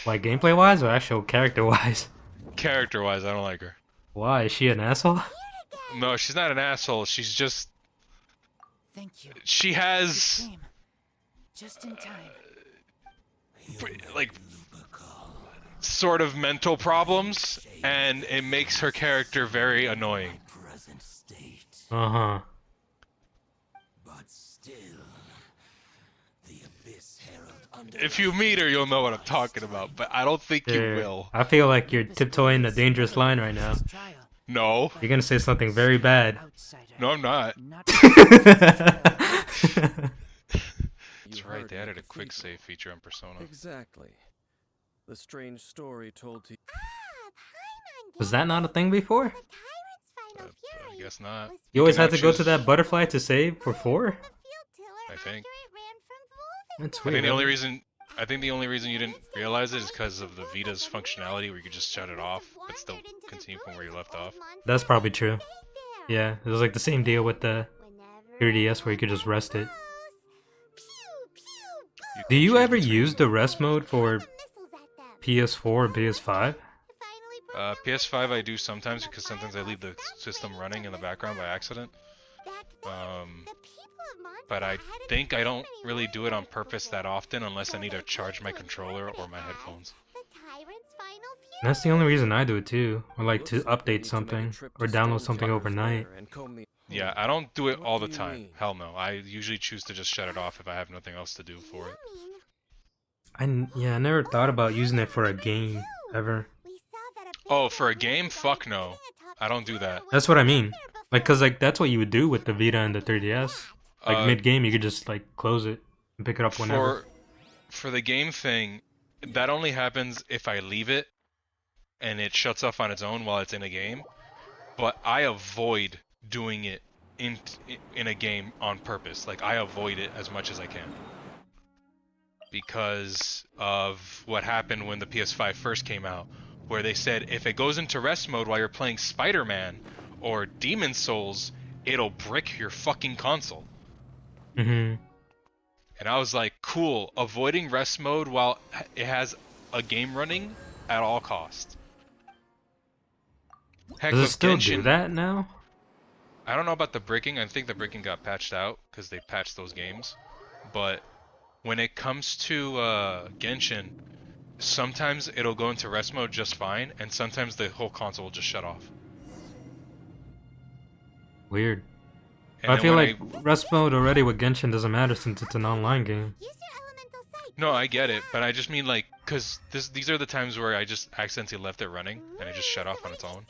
Like gameplay wise or actual character wise? Character wise, I don't like her. Why? Is she an asshole? No, she's not an asshole. She's just. Thank you. She has. Just in time. Like. Sort of mental problems, and it makes her character very annoying. Uh-huh. If you meet her, you'll know what I'm talking about, but I don't think you will. I feel like you're tiptoeing a dangerous line right now. No. You're gonna say something very bad. No, I'm not. That's right, they added a quick save feature on Persona. Exactly. The strange story told to Was that not a thing before? I guess not. You always had to go to that butterfly to save for 4? I think. That's I weird. think the only reason you didn't realize it is because of the Vita's functionality where you could just shut it off, but still continue from where you left off. That's probably true. Yeah, it was like the same deal with the 3DS where you could just rest it. Do you ever use the rest mode for PS4 or PS5? PS5 I do sometimes because sometimes I leave the system running in the background by accident. But I think I don't really do it on purpose that often unless I need to charge my controller or my headphones. That's the only reason I do it too. Or like to update something or download something overnight. Yeah, I don't do it all the time. Hell no. I usually choose to just shut it off if I have nothing else to do for it. I never thought about using it for a game ever. Oh, for a game? Fuck no. I don't do that. That's what I mean. Like, cause like that's what you would do with the Vita and the 3DS. Like mid-game, you could just like close it and pick it up whenever. For the game thing, that only happens if I leave it and it shuts off on its own while it's in a game. But I avoid doing it in a game on purpose. Like I avoid it as much as I can. Because of what happened when the PS5 first came out, where they said if it goes into rest mode while you're playing Spider-Man or Demon Souls, it'll brick your fucking console. Mm-hmm. And I was like, cool, avoiding rest mode while it has a game running at all costs. Heck, does it still Genshin, do that now? I don't know about the bricking. I think the bricking got patched out because they patched those games. But when it comes to Genshin, sometimes it'll go into rest mode just fine, and sometimes the whole console will just shut off. Weird. And I feel like rest mode already with Genshin doesn't matter since it's an online game. No, I get it, but I just mean like, cause these are the times where I just accidentally left it running and it just shut off on its own.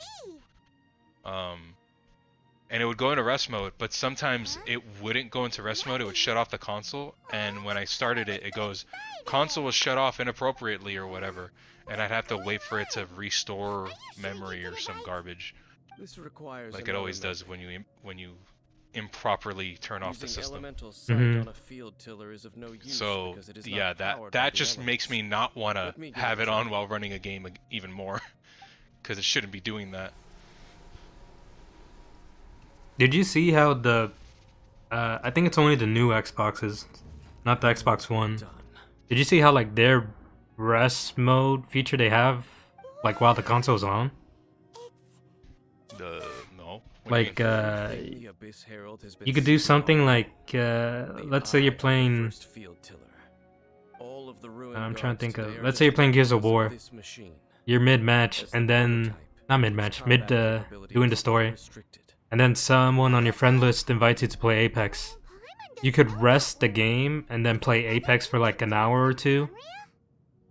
And it would go into rest mode, but sometimes it wouldn't go into rest mode. It would shut off the console, and when I started it, it goes, console was shut off inappropriately or whatever, and I'd have to wait for it to restore memory or some garbage. This requires like it always does when you improperly turn off the system. Mm-hmm. On a field tiller is of no use so because it is yeah, that just makes me not want to have it on while running a game even more, because it shouldn't be doing that. Did you see how the I think it's only the new Xboxes, not the Xbox One. Did you see how like their rest mode feature they have like while the console's on? No. Like you could do something like let's say you're playing I'm trying to think of, let's say you're playing Gears of War. You're mid-match and then not mid-match, doing the story. and then someone on your friend list invites you to play Apex. You could rest the game and then play Apex for like an hour or two.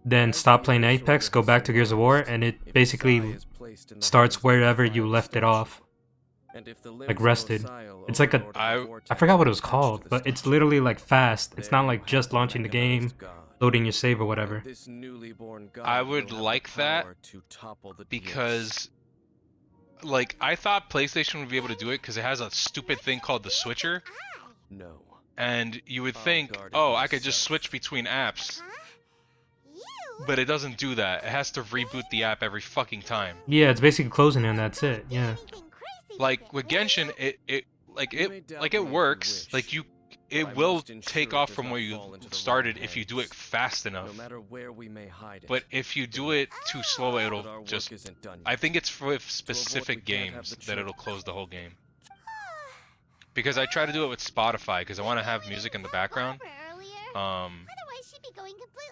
Then stop playing Apex, go back to Gears of War, and it basically starts wherever you left it off. Like rested. It's like a... I forgot what it was called, but it's literally like fast. It's not like just launching the game, loading your save or whatever. I would like that because, like, I thought PlayStation would be able to do it because it has a stupid thing called the switcher. No. And you would think, oh, I could just switch between apps. But it doesn't do that. It has to reboot the app every fucking time. Yeah, it's basically closing it and that's it. Yeah. Like with Genshin, it works. Like it will take off from where you started if you do it fast enough. But if you do it too slow, it'll just... I think it's for specific games that it'll close the whole game. Because I try to do it with Spotify because I want to have music in the background.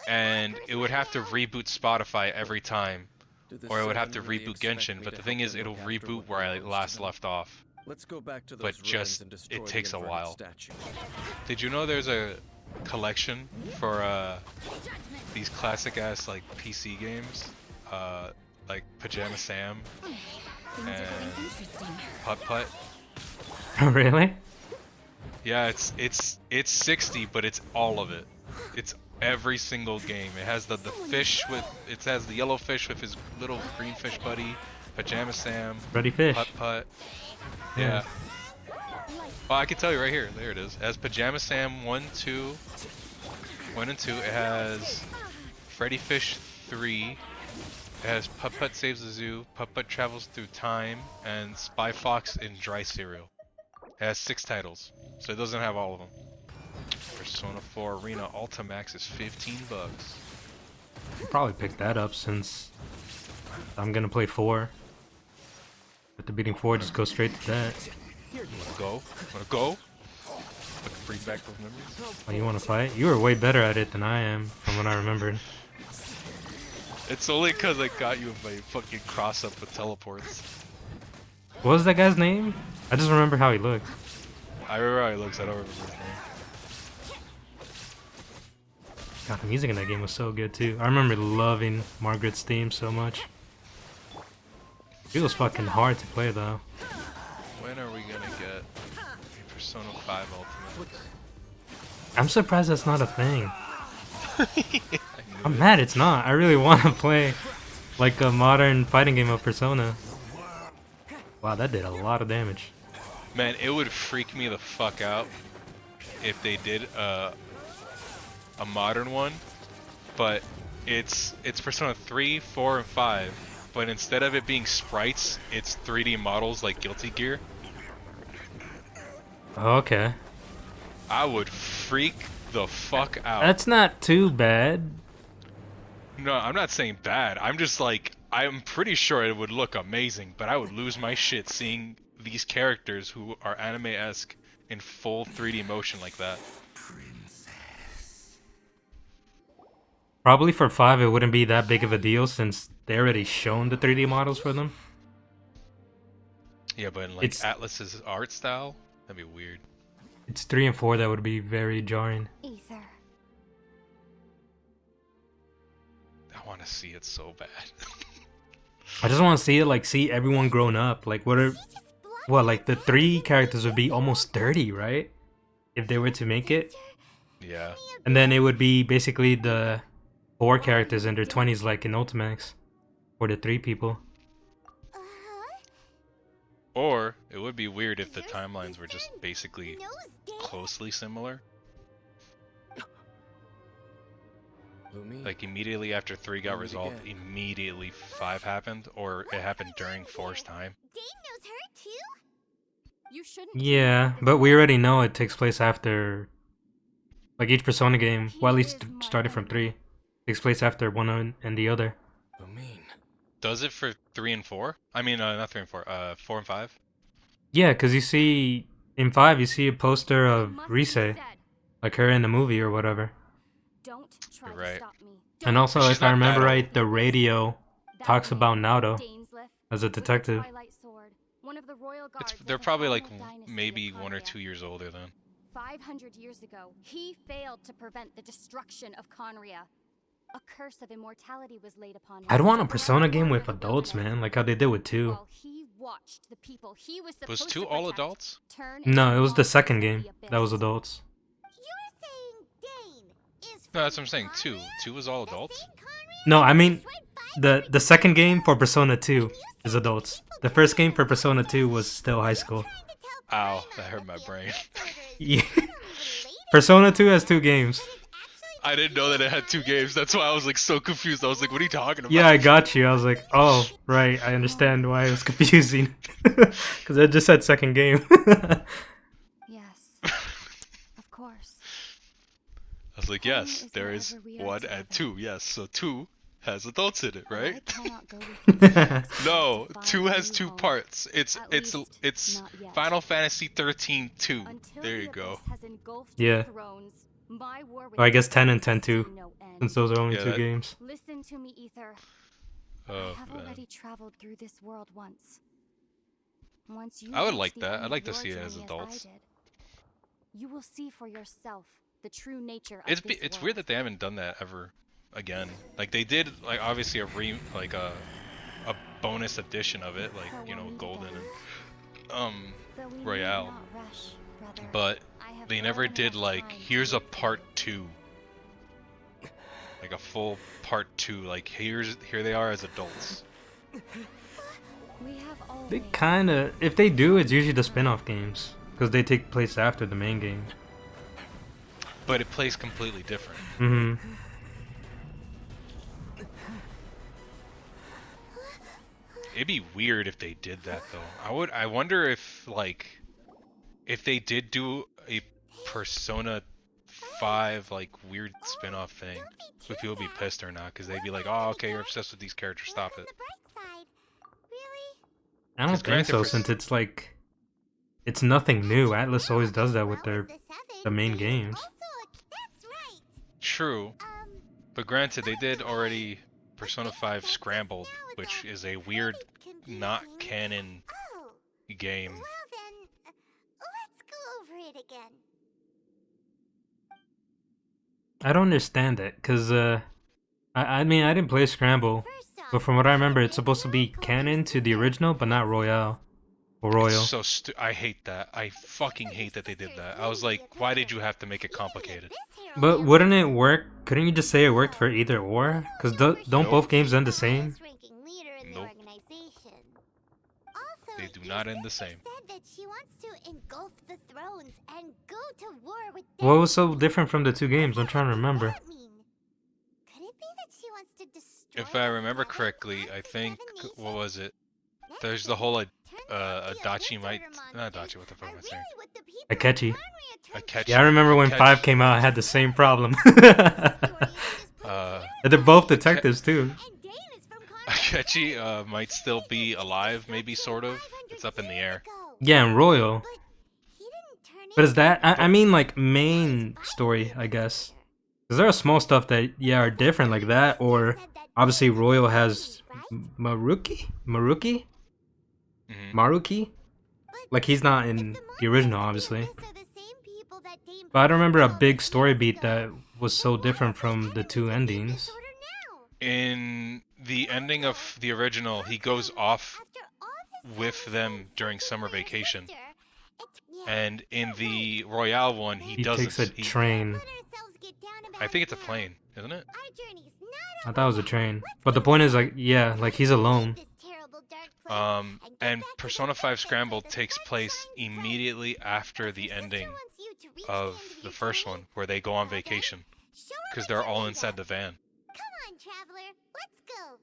And it would have to reboot Spotify every time, or it would have to reboot Genshin. But the thing is, it'll reboot where I last left off. But just, it takes a while. Did you know there's a collection for these classic ass like PC games, like Pajama Sam and Putt Putt? Really? Yeah, it's 60, but it's all of it. It's every single game. It has the fish with, it has the yellow fish with his little green fish buddy, Pajama Sam, Freddy Fish, Putt Putt. Yeah. Well, I can tell you right here. There it is. It has Pajama Sam 1 and 2. It has Freddy Fish 3. It has Putt Putt Saves the Zoo, Putt Putt Travels Through Time, and Spy Fox in Dry Cereal. It has 6 titles, so it doesn't have all of them. Persona 4 Arena Ultimax is $15. I'll probably pick that up since I'm gonna play 4. After beating 4, just go straight to that. You wanna go? Wanna go? Like bring back those memories? Oh, you wanna fight? You were way better at it than I am, from what I remembered. It's only cause I got you in my fucking cross up with teleports. What was that guy's name? I just remember how he looked. I remember how he looks, I don't remember his name. God, the music in that game was so good too. I remember loving Margaret's theme so much. It was fucking hard to play though. When are we gonna get Persona 5 Ultimate? I'm surprised that's not a thing. I'm mad it's not. I really want to play like a modern fighting game of Persona. Wow, that did a lot of damage. Man, it would freak me the fuck out if they did a modern one, but it's Persona 3, 4, and 5, but instead of it being sprites, it's 3D models like Guilty Gear. Okay. I would freak the fuck out. That's not too bad. No, I'm not saying bad. I'm just like, I'm pretty sure it would look amazing, but I would lose my shit seeing these characters who are anime-esque in full 3D motion like that. Probably for 5 it wouldn't be that big of a deal since they already shown the 3D models for them. Yeah, but in like Atlas's art style, that'd be weird. It's 3 and 4 that would be very jarring. Ether. I want to see it so bad. I just want to see it, like, see everyone grown up. Like, like, the 3 characters would be almost 30, right? If they were to make it. Yeah. And then it would be basically the 4 characters in their 20s, like in Ultimax. Or the 3 people. Or, it would be weird if the timelines were just basically closely similar. Like immediately after 3 got resolved, immediately 5 happened, or it happened during 4's time. Yeah, but we already know it takes place after, like each Persona game, well at least started from 3, takes place after one and the other. Does it for 3 and 4? I mean, not 3 and 4, 4 and 5? Yeah, because you see, in 5 you see a poster of Rise, like her in the movie or whatever. You're right. And also, if I remember right, the radio talks about Naoto as a detective. one of the royal guards. They're probably like maybe 1 or 2 years older then. 500 years ago, he failed to prevent the destruction of Conria. A curse of immortality was laid upon him. I'd want a Persona game with adults, man, like how they did with 2. Was 2 all adults? No, it was the second game that was adults. No, that's what I'm saying. 2. 2 was all adults? No, I mean, the second game for Persona 2 is adults. The first game for Persona 2 was still high school. Ow, that hurt my brain. Yeah. Persona 2 has 2 games. I didn't know that it had 2 games. That's why I was like so confused. I was like, what are you talking about? Yeah, I got you. I was like, oh, right. I understand why it was confusing. Because it just said second game. Yes. Of course. I was like, yes, there is 1 and 2. Yes, so 2 has adults in it, right? No, 2 has 2 parts. It's Final Fantasy 13 2. There you go. Yeah. Well, I guess 10 and 10 too, since those are only 2 games. Listen to me, Ether. Oh, I have already traveled through this world once. I would like that. I'd like to see it as adults. You will see for yourself the true nature of It's weird that they haven't done that ever again. Like they did, like obviously a bonus edition of it, like, you know, Golden and Royale, but they never did like, here's a part 2, like a full part 2, like here they are as adults. They kinda, if they do, it's usually the spin-off games, because they take place after the main game. But it plays completely different. Mm-hmm. It'd be weird if they did that though. I wonder if if they did do a Persona 5 like weird spin-off thing, would people be pissed or not? Because they'd be like, oh, okay, you're obsessed with these characters, stop it. I don't think so, since it's like, it's nothing new. Atlas always does that with the main games. True, but granted, they did already Persona 5 Scrambled, which is a weird, not canon game. Well then, let's go over it again. I don't understand it, because, I mean, I didn't play Scramble, but from what I remember, it's supposed to be canon to the original, but not Royale. Or Royal. So I hate that. I fucking hate that they did that. I was like, why did you have to make it complicated? But wouldn't it work? Couldn't you just say it worked for either or? Because don't both games end the same? Nope. They do not end the same. What was so different from the 2 games? I'm trying to remember. If I remember correctly, I think, what was it? There's the whole Adachi might, not Adachi, what the fuck am I saying? Akechi. Akechi. Yeah, I remember when 5 came out, I had the same problem. They're both detectives too. Akechi might still be alive, maybe, sort of. It's up in the air. Yeah, and Royal. But is that, I mean like main story, I guess. Because there are small stuff that, yeah, are different like that, or obviously Royal has Maruki? Maruki? Like he's not in the original, obviously. But I don't remember a big story beat that was so different from the 2 endings. In the ending of the original, he goes off with them during summer vacation. And in the Royale one, he doesn't. Takes a train. I think it's a plane, isn't it? I thought it was a train. But the point is, like, yeah, like he's alone. And Persona 5 Scrambled takes place immediately after the ending of the first one, where they go on vacation. Because they're all inside the van. Come on, traveler, let's go.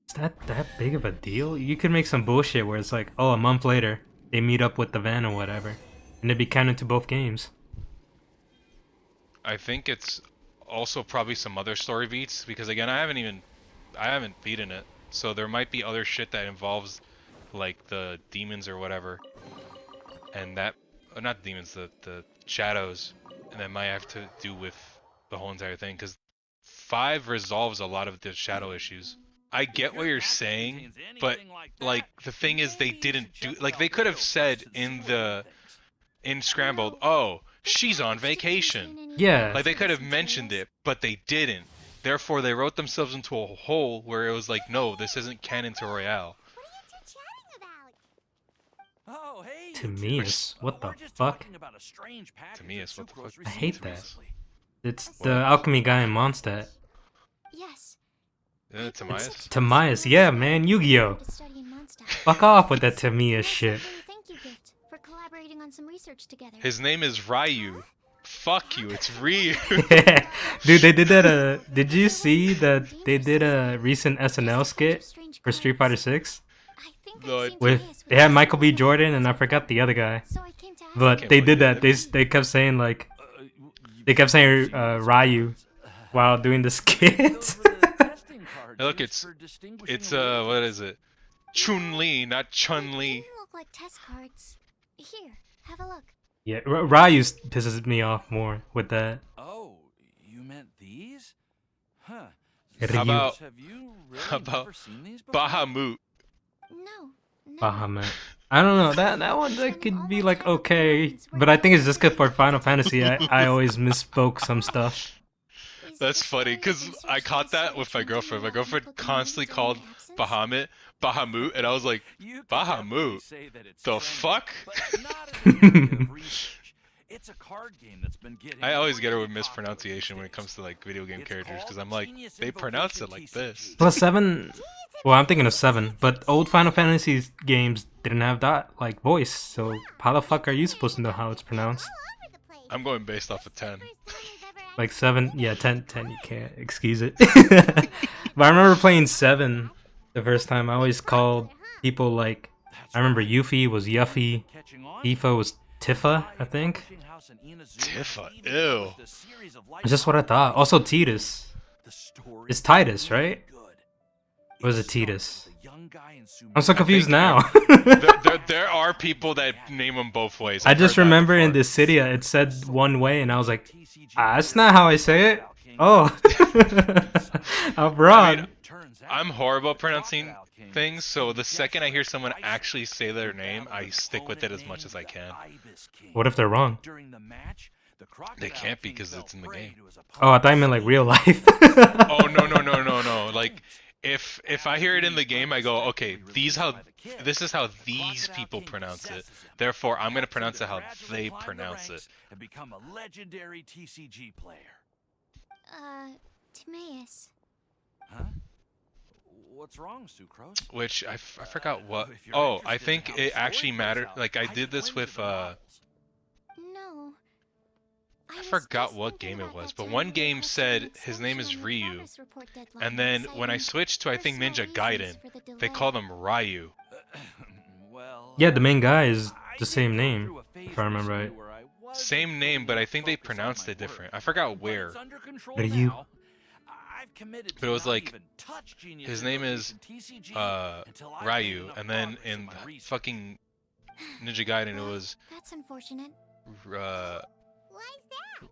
Is that big of a deal? You could make some bullshit where it's like, oh, a month later, they meet up with the van or whatever. And it'd be canon to both games. I think it's also probably some other story beats, because again, I haven't beaten it. So there might be other shit that involves like the demons or whatever. And that, not demons, the shadows. And that might have to do with the whole entire thing, because 5 resolves a lot of the shadow issues. I get what you're saying, but like the thing is they didn't do like they could have said in Scrambled, oh, she's on vacation. Yeah. Like they could have mentioned it, but they didn't. Therefore, they wrote themselves into a hole where it was like, no, this isn't canon to Royale. What are you two chatting about? Oh, hey. Timaeus, what the fuck? Timaeus, what the fuck? I hate that. It's the alchemy guy in Mondstadt. Yes. Isn't it Timaeus? Timaeus, yeah, man, Yu-Gi-Oh! Fuck off with that Timaeus shit. Thank you gift for collaborating on some research together. His name is Ryu. Fuck you, it's Ryu. Dude, they did that, did you see that they did a recent SNL skit for Street Fighter 6? With, it had Michael B. Jordan and I forgot the other guy. But they did that, they kept saying like, they kept saying Ryu while doing the skit. Look, it's what is it? Chun-Li, not Chun-Li. They look like test cards. Here, have a look. Yeah, Ryu pisses me off more with that. Oh, you meant these? Huh. How about Have you really never seen these before? Bahamut? No. Bahamut. I don't know, that one that could be like okay, but I think it's just good for Final Fantasy. I always misspoke some stuff. That's funny, because I caught that with my girlfriend. My girlfriend constantly called Bahamut, and I was like, Bahamut? The fuck? It's a card game that's been getting I always get her with mispronunciation when it comes to like video game characters, because I'm like, they pronounce it like this. Plus 7, well I'm thinking of 7, but old Final Fantasy games didn't have that like voice, so how the fuck are you supposed to know how it's pronounced? I'm going based off of 10. Like 7, yeah, 10, you can't excuse it. But I remember playing 7 the first time. I always called people like, I remember Yuffie was Yuffie, Tifa was Tifa, I think. Tifa, ew. It's just what I thought. Also Titus. It's Titus, right? Or is it Titus? I'm so confused now. there are people that name them both ways. I just remember in Dissidia it said one way and I was like, that's not how I say it. Oh. I'm wrong. I mean, I'm horrible at pronouncing things, so the second I hear someone actually say their name, I stick with it as much as I can. What if they're wrong? They can't be because it's in the game. Oh, I thought you meant like real life. Oh, no. Like, if I hear it in the game, I go, okay, this is how these people pronounce it. Therefore, I'm gonna pronounce it how they pronounce it. And become a legendary TCG player. Timaeus. Huh? What's wrong, Sucrose? Which I forgot what. Oh, I think it actually mattered. Like I did this with No. I forgot what game it was, but one game said his name is Ryu, and then when I switched to I think Ninja Gaiden, they called him Ryu. Yeah, the main guy is the same name, if I remember right. Same name, but I think they pronounced it different. I forgot where. Ryu. But it was like, his name is Ryu, and then in fucking Ninja Gaiden it was That's unfortunate.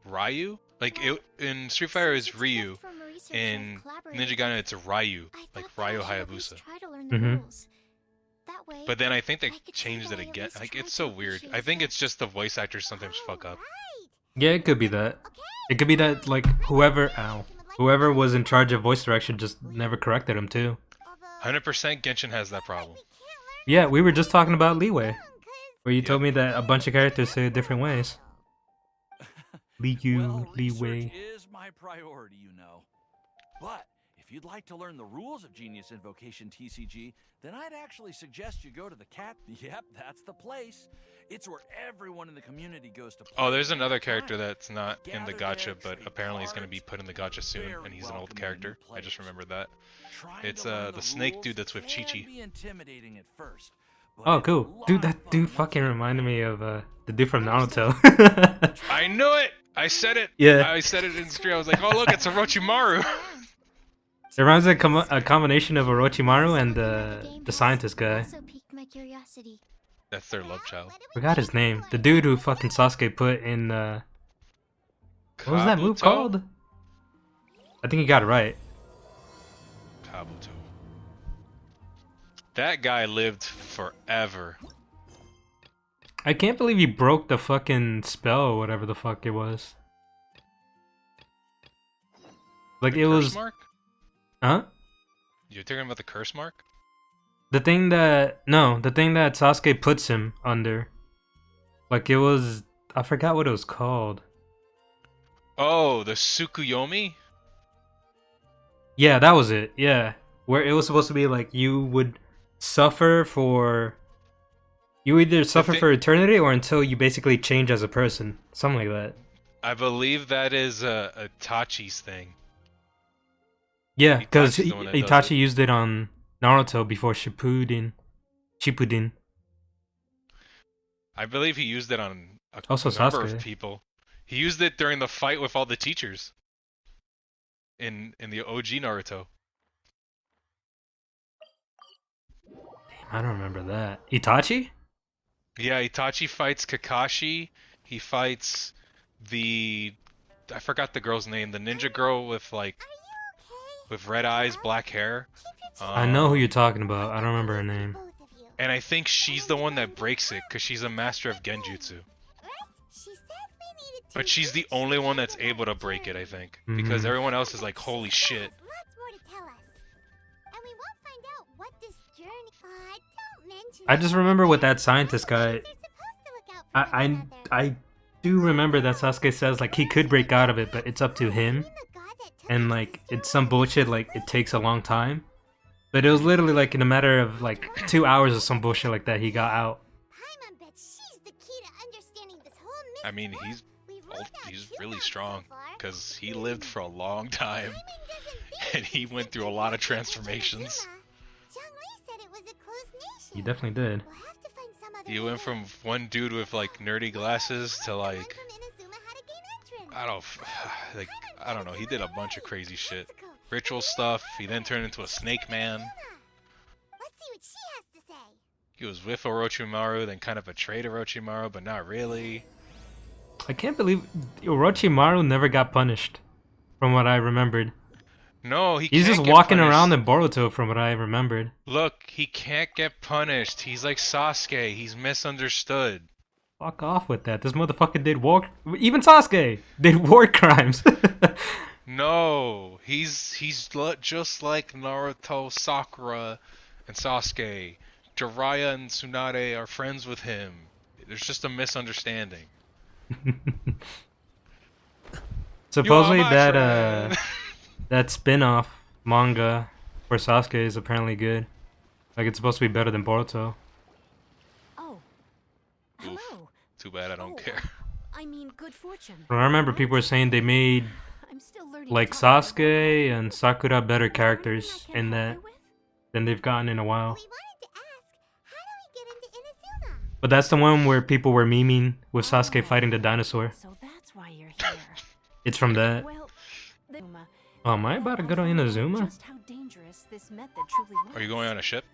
Ryu? Like, in Street Fighter it's Ryu, in Ninja Gaiden it's Ryu, like Ryu Hayabusa. But then I think they changed it again. Like, it's so weird. I think it's just the voice actors sometimes fuck up. Yeah, it could be that. It could be that, like, whoever was in charge of voice direction just never corrected him, too. 100% Genshin has that problem. Yeah, we were just talking about Leeway, where you told me that a bunch of characters say it different ways. Leeway. Is my priority, you know. But if you'd like to learn the rules of Genius Invocation TCG, then I'd actually suggest you go to the cat. Yep, that's the place. It's where everyone in the community goes to play. Oh, there's another character that's not in the gacha, but apparently he's going to be put in the gacha soon, and he's an old character. I just remembered that. It's the snake dude that's with Chi-Chi. Oh, cool. Dude, that dude fucking reminded me of the dude from Naruto. I knew it! I said it! Yeah. I said it in stream. I was like, oh look, it's Orochimaru! It reminds me of a combination of Orochimaru and the scientist guy. That's their love child. Forgot his name. The dude who fucking Sasuke put in what was that move Kabuto? called? I think he got it right. Kabuto. That guy lived forever. I can't believe he broke the fucking spell or whatever the fuck it was. Like the it curse was. Mark? Huh? You're talking about the curse mark? The thing that Sasuke puts him under. Like it was, I forgot what it was called. Oh, the Tsukuyomi? Yeah, that was it. Yeah, where it was supposed to be like you would suffer for. You either suffer for eternity or until you basically change as a person, something like that. I believe that is Itachi's thing. Yeah, because Itachi used it on Naruto before Shippuden. I believe he used it on a also number Sasuke. of people. He used it during the fight with all the teachers. In the OG Naruto. Damn, I don't remember that. Itachi? Yeah, Itachi fights Kakashi. He fights I forgot the girl's name. The ninja girl with like with red eyes, black hair. I know who you're talking about. I don't remember her name. And I think she's the one that breaks it because she's a master of Genjutsu. But she's the only one that's able to break it, I think. Because everyone else is like, holy shit. I just remember with that scientist guy, I do remember that Sasuke says like he could break out of it, but it's up to him. And like it's some bullshit like it takes a long time. But it was literally like in a matter of like 2 hours or some bullshit like that he got out. I mean, he's really strong because he lived for a long time and he went through a lot of transformations. He definitely did. He went from one dude with like nerdy glasses to like I don't know. He did a bunch of crazy shit, ritual stuff. He then turned into a snake man. He was with Orochimaru, then kind of betrayed Orochimaru, but not really. I can't believe Orochimaru never got punished, from what I remembered. No, he's just walking around in Boruto, from what I remembered. Look, he can't get punished. He's like Sasuke. He's misunderstood. Fuck off with that. This motherfucker did war. Even Sasuke did war crimes. No, he's just like Naruto, Sakura, and Sasuke. Jiraiya and Tsunade are friends with him. There's just a misunderstanding. Supposedly that spin-off manga for Sasuke is apparently good. Like it's supposed to be better than Boruto. Oh. Hello. Oof, too bad I don't care. I mean, good fortune. I remember people were saying they made like Sasuke and Sakura better characters in that than they've gotten in a while. But that's the one where people were memeing with Sasuke fighting the dinosaur. So that's why you're here. It's from that. Oh, am I about to go to Inazuma? Are you going on a ship?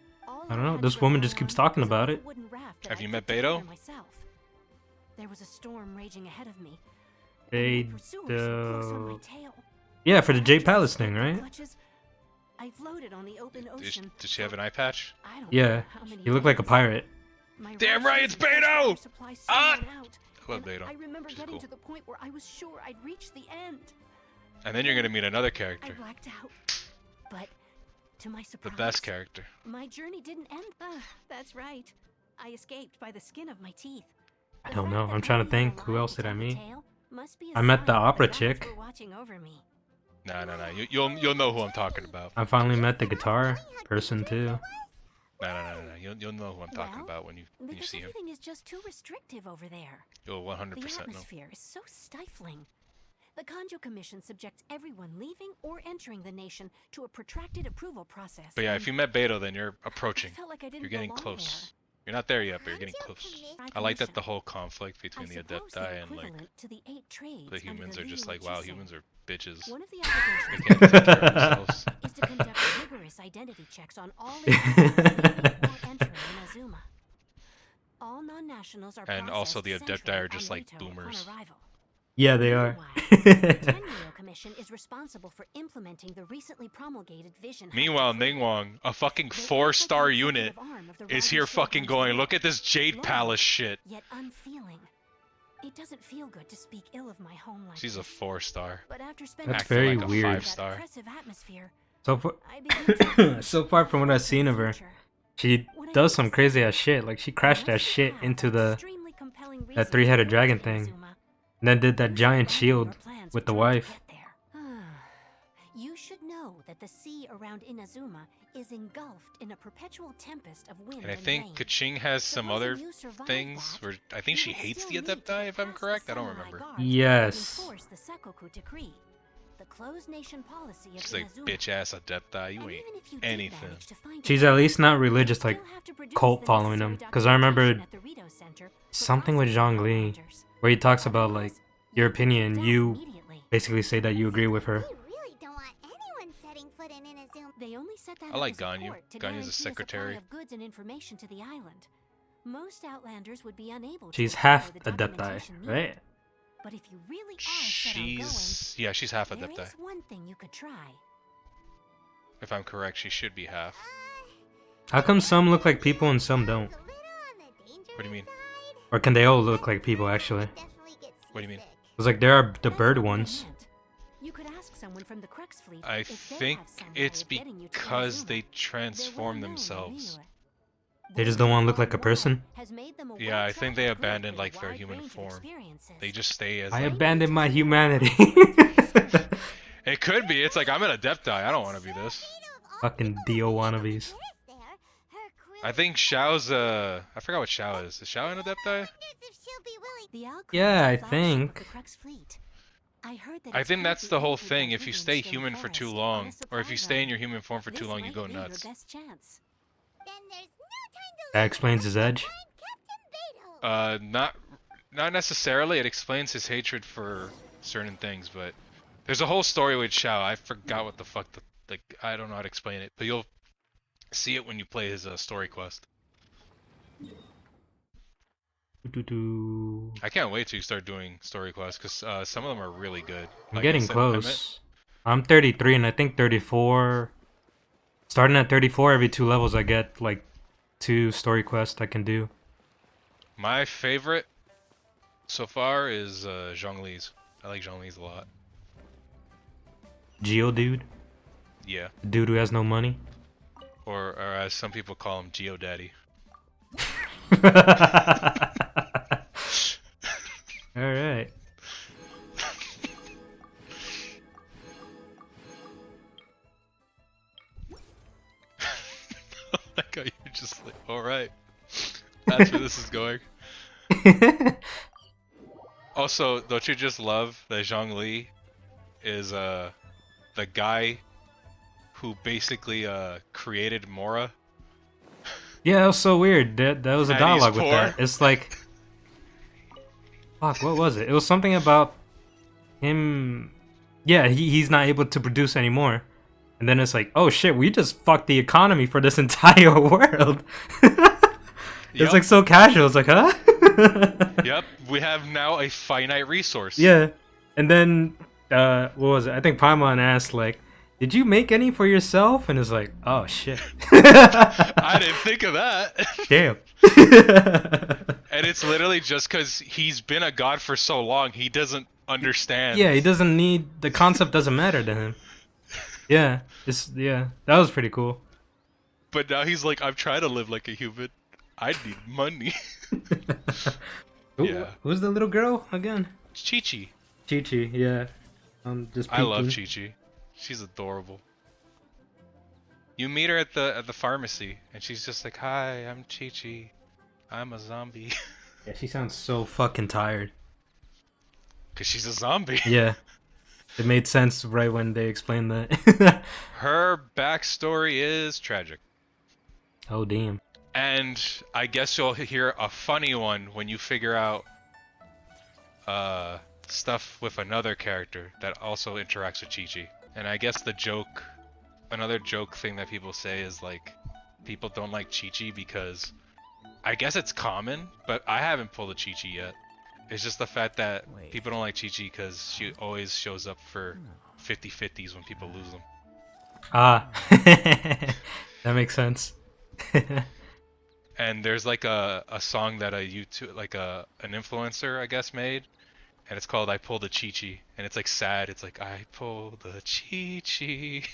I don't know. This woman just keeps talking about it. Have you met Beto? There was a storm raging ahead of me. Beto. Yeah, for the J Palace thing, right? I floated on the open ocean. Did she have an eye patch? Yeah, you look like a pirate. Damn right, it's Beto! Ah! I love Beto. I remember getting to the point where I was sure I'd reach the end. And then you're gonna meet another character. I blacked out. But to my surprise, the best character. My journey didn't end. That's right. I escaped by the skin of my teeth. I don't know. I'm trying to think. Who else did I meet? I met the opera chick. No. You'll know who I'm talking about. I finally met the guitar person too. No. You'll know who I'm talking about when you see him. Everything is just too restrictive over there. You'll 100% know. The atmosphere is so stifling. The Kanjo Commission subjects everyone leaving or entering the nation to a protracted approval process. But yeah, if you met Beto, then you're approaching. Like you're getting close. You're not there yet, but you're getting close. I like that the whole conflict between the Adepti and like the humans are just like, wow, humans are bitches. One of the they can't take care of themselves. Is to conduct rigorous identity checks on all entering Inazuma. All non-nationals are also the Adepti are just like boomers. Yeah, they are. Commission is responsible for implementing the recently promulgated vision. Meanwhile, Ningguang, a fucking 4-star unit, is here fucking going, look at this Jade Palace shit. Yet unfeeling. It doesn't feel good to speak ill of my home like She's a 4-star. But after spending That's very like a weird. 5-star. So far from what I've seen of her, she does some crazy ass shit. Like she crashed that shit into that 3-headed dragon thing, and then did that giant shield with the wife. You should know that the sea around Inazuma is engulfed in a perpetual tempest of wind And I think Kaching has some other things where I think she hates the Adepti, if I'm correct. I don't remember. Yes. The closed nation policy of She's like, bitch ass Adepti, you ain't anything. She's at least not religious, like cult following him. Because I remember something with Zhongli where he talks about like your opinion. You basically say that you agree with her. I like Ganyu. Ganyu's a secretary. Most Outlanders would be unable. She's half Adepti, right? But if you really are she's half Adepti. There is one thing you could try. If I'm correct, she should be half. How come some look like people and some don't? What do you mean? Or can they all look like people actually? What do you mean? It's like there are the bird ones. You could ask someone from the Crux fleet. I think it's because they transform themselves. They just don't want to look like a person? Yeah, I think they abandoned like their human form. They just stay as I like, abandoned my humanity. It could be. It's like, I'm an Adepti. I don't want to be this. Fucking Dio wannabes. I think Xiao's I forgot what Xiao is. Is Xiao an Adepti? Yeah, I think. I think that's the whole thing. If you stay human for too long, or if you stay in your human form for too long, you go nuts. That explains his edge. Not necessarily. It explains his hatred for certain things, but there's a whole story with Xiao. I forgot what the fuck I don't know how to explain it, but you'll see it when you play his story quest. I can't wait to start doing story quests because some of them are really good. I'm getting close. I'm 33 and I think 34. Starting at 34, every 2 levels I get like 2 story quests I can do. My favorite so far is Zhongli's. I like Zhongli's a lot. Geo dude? Yeah. The dude who has no money? Or as some people call him, Geo Daddy. Alright. Like how you're just like, alright. That's where this is going. Also, don't you just love that Zhongli is the guy who basically created Mora? Yeah, that was so weird. That was a dialogue with that. It's like, fuck, what was it? It was something about him. Yeah, he's not able to produce anymore. And then it's like, oh shit, we just fucked the economy for this entire world. It's like so casual. It's like, huh? Yep, we have now a finite resource. Yeah, and then what was it? I think Paimon asked like, "Did you make any for yourself?" And it's like, "Oh shit." I didn't think of that. Damn. And it's literally just because he's been a god for so long, he doesn't understand. Yeah, he doesn't need the concept. Doesn't matter to him. Yeah, that was pretty cool. But now he's like, I'm trying to live like a human. I need money. Yeah. Who's the little girl again? Chi-Chi. Chi-Chi, yeah. I love Chi-Chi. She's adorable. You meet her at the pharmacy, and she's just like, "Hi, I'm Chi-Chi. I'm a zombie." Yeah, she sounds so fucking tired. Cause she's a zombie. Yeah. It made sense right when they explained that. Her backstory is tragic. Oh damn. And I guess you'll hear a funny one when you figure out stuff with another character that also interacts with Chi-Chi. And I guess another joke thing that people say is like, people don't like Chi-Chi because, I guess it's common, but I haven't pulled a Chi-Chi yet. It's just the fact that people don't like Chi-Chi because she always shows up for 50-50s when people lose them. Ah, that makes sense. And there's like a song that a YouTube like an influencer I guess made, and it's called "I Pull the Chi-Chi," and it's like sad. It's like I pull the Chi-Chi,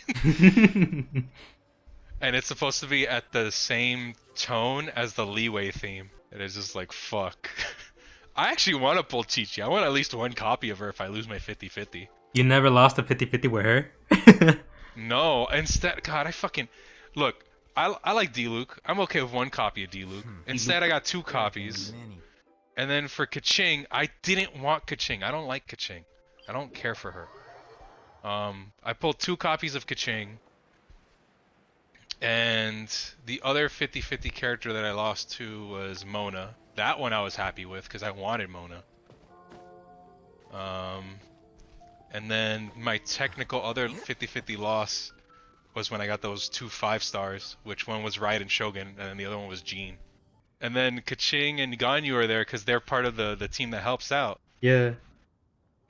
and it's supposed to be at the same tone as the Leeway theme. And it's just like fuck. I actually want to pull Chi-Chi. I want at least one copy of her if I lose my 50-50. You never lost a 50-50 with her? No, instead, God, I fucking look. I like D-Luke. I'm okay with one copy of D-Luke. Instead, I got 2 copies. And then for Kaching, I didn't want Kaching. I don't like Kaching. I don't care for her. I pulled 2 copies of Kaching. And the other 50-50 character that I lost to was Mona. That one I was happy with because I wanted Mona. And then my technical other 50-50 loss was when I got those 2 5-stars, which one was Raiden Shogun, and then the other one was Jean. And then Kaching and Ganyu are there because they're part of the team that helps out. Yeah.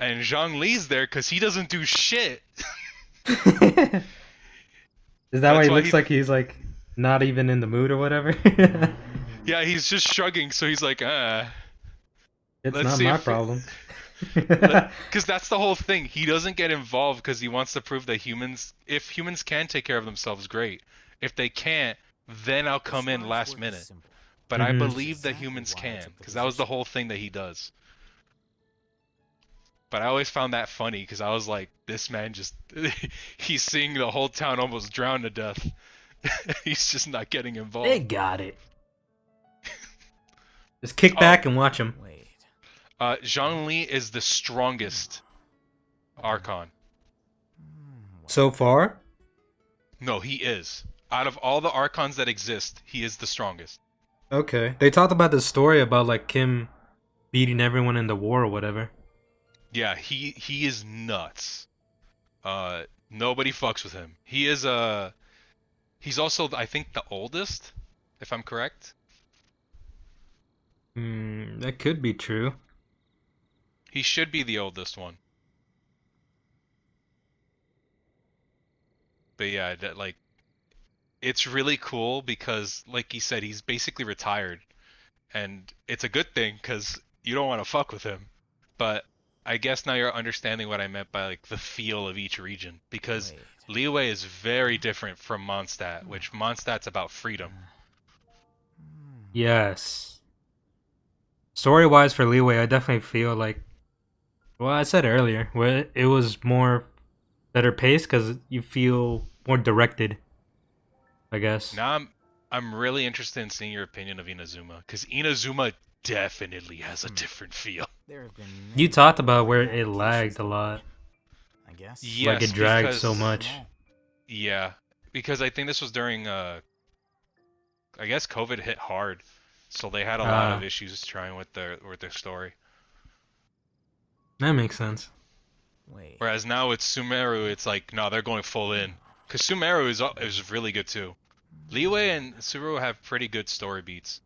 And Zhang Li's there because he doesn't do shit. Is that why he looks like he's like not even in the mood or whatever? Yeah, he's just shrugging, so he's like, It's not my problem. Because that's the whole thing. He doesn't get involved because he wants to prove that if humans can take care of themselves, great. If they can't, then I'll come in last minute. But I believe that humans can, because that was the whole thing that he does. But I always found that funny, because I was like, this man just... he's seeing the whole town almost drown to death. He's just not getting involved. They got it. Just kick back and watch him. Zhang Li is the strongest Archon. So far? No, he is. Out of all the Archons that exist, he is the strongest. Okay. They talked about the story about like Kim beating everyone in the war or whatever. Yeah, he is nuts. Nobody fucks with him. He's also, I think, the oldest, if I'm correct. That could be true. He should be the oldest one. But yeah, that like, it's really cool because, like he said, he's basically retired, and it's a good thing because you don't want to fuck with him. But I guess now you're understanding what I meant by like the feel of each region, because Liyue is very different from Mondstadt, which Mondstadt's about freedom. Yes. Story-wise for Liyue, I definitely feel like, well, I said earlier, where it was more better paced because you feel more directed, I guess. Now I'm really interested in seeing your opinion of Inazuma, because Inazuma definitely has a different feel. You talked about where it lagged a lot. I guess. Yes, like it dragged so much. Yeah, because I think this was during I guess COVID hit hard, so they had a lot of issues trying with their story. That makes sense. Whereas now with Sumeru, it's like, no, they're going full in. Because Sumeru is really good too. Liyue and Sumeru have pretty good story beats.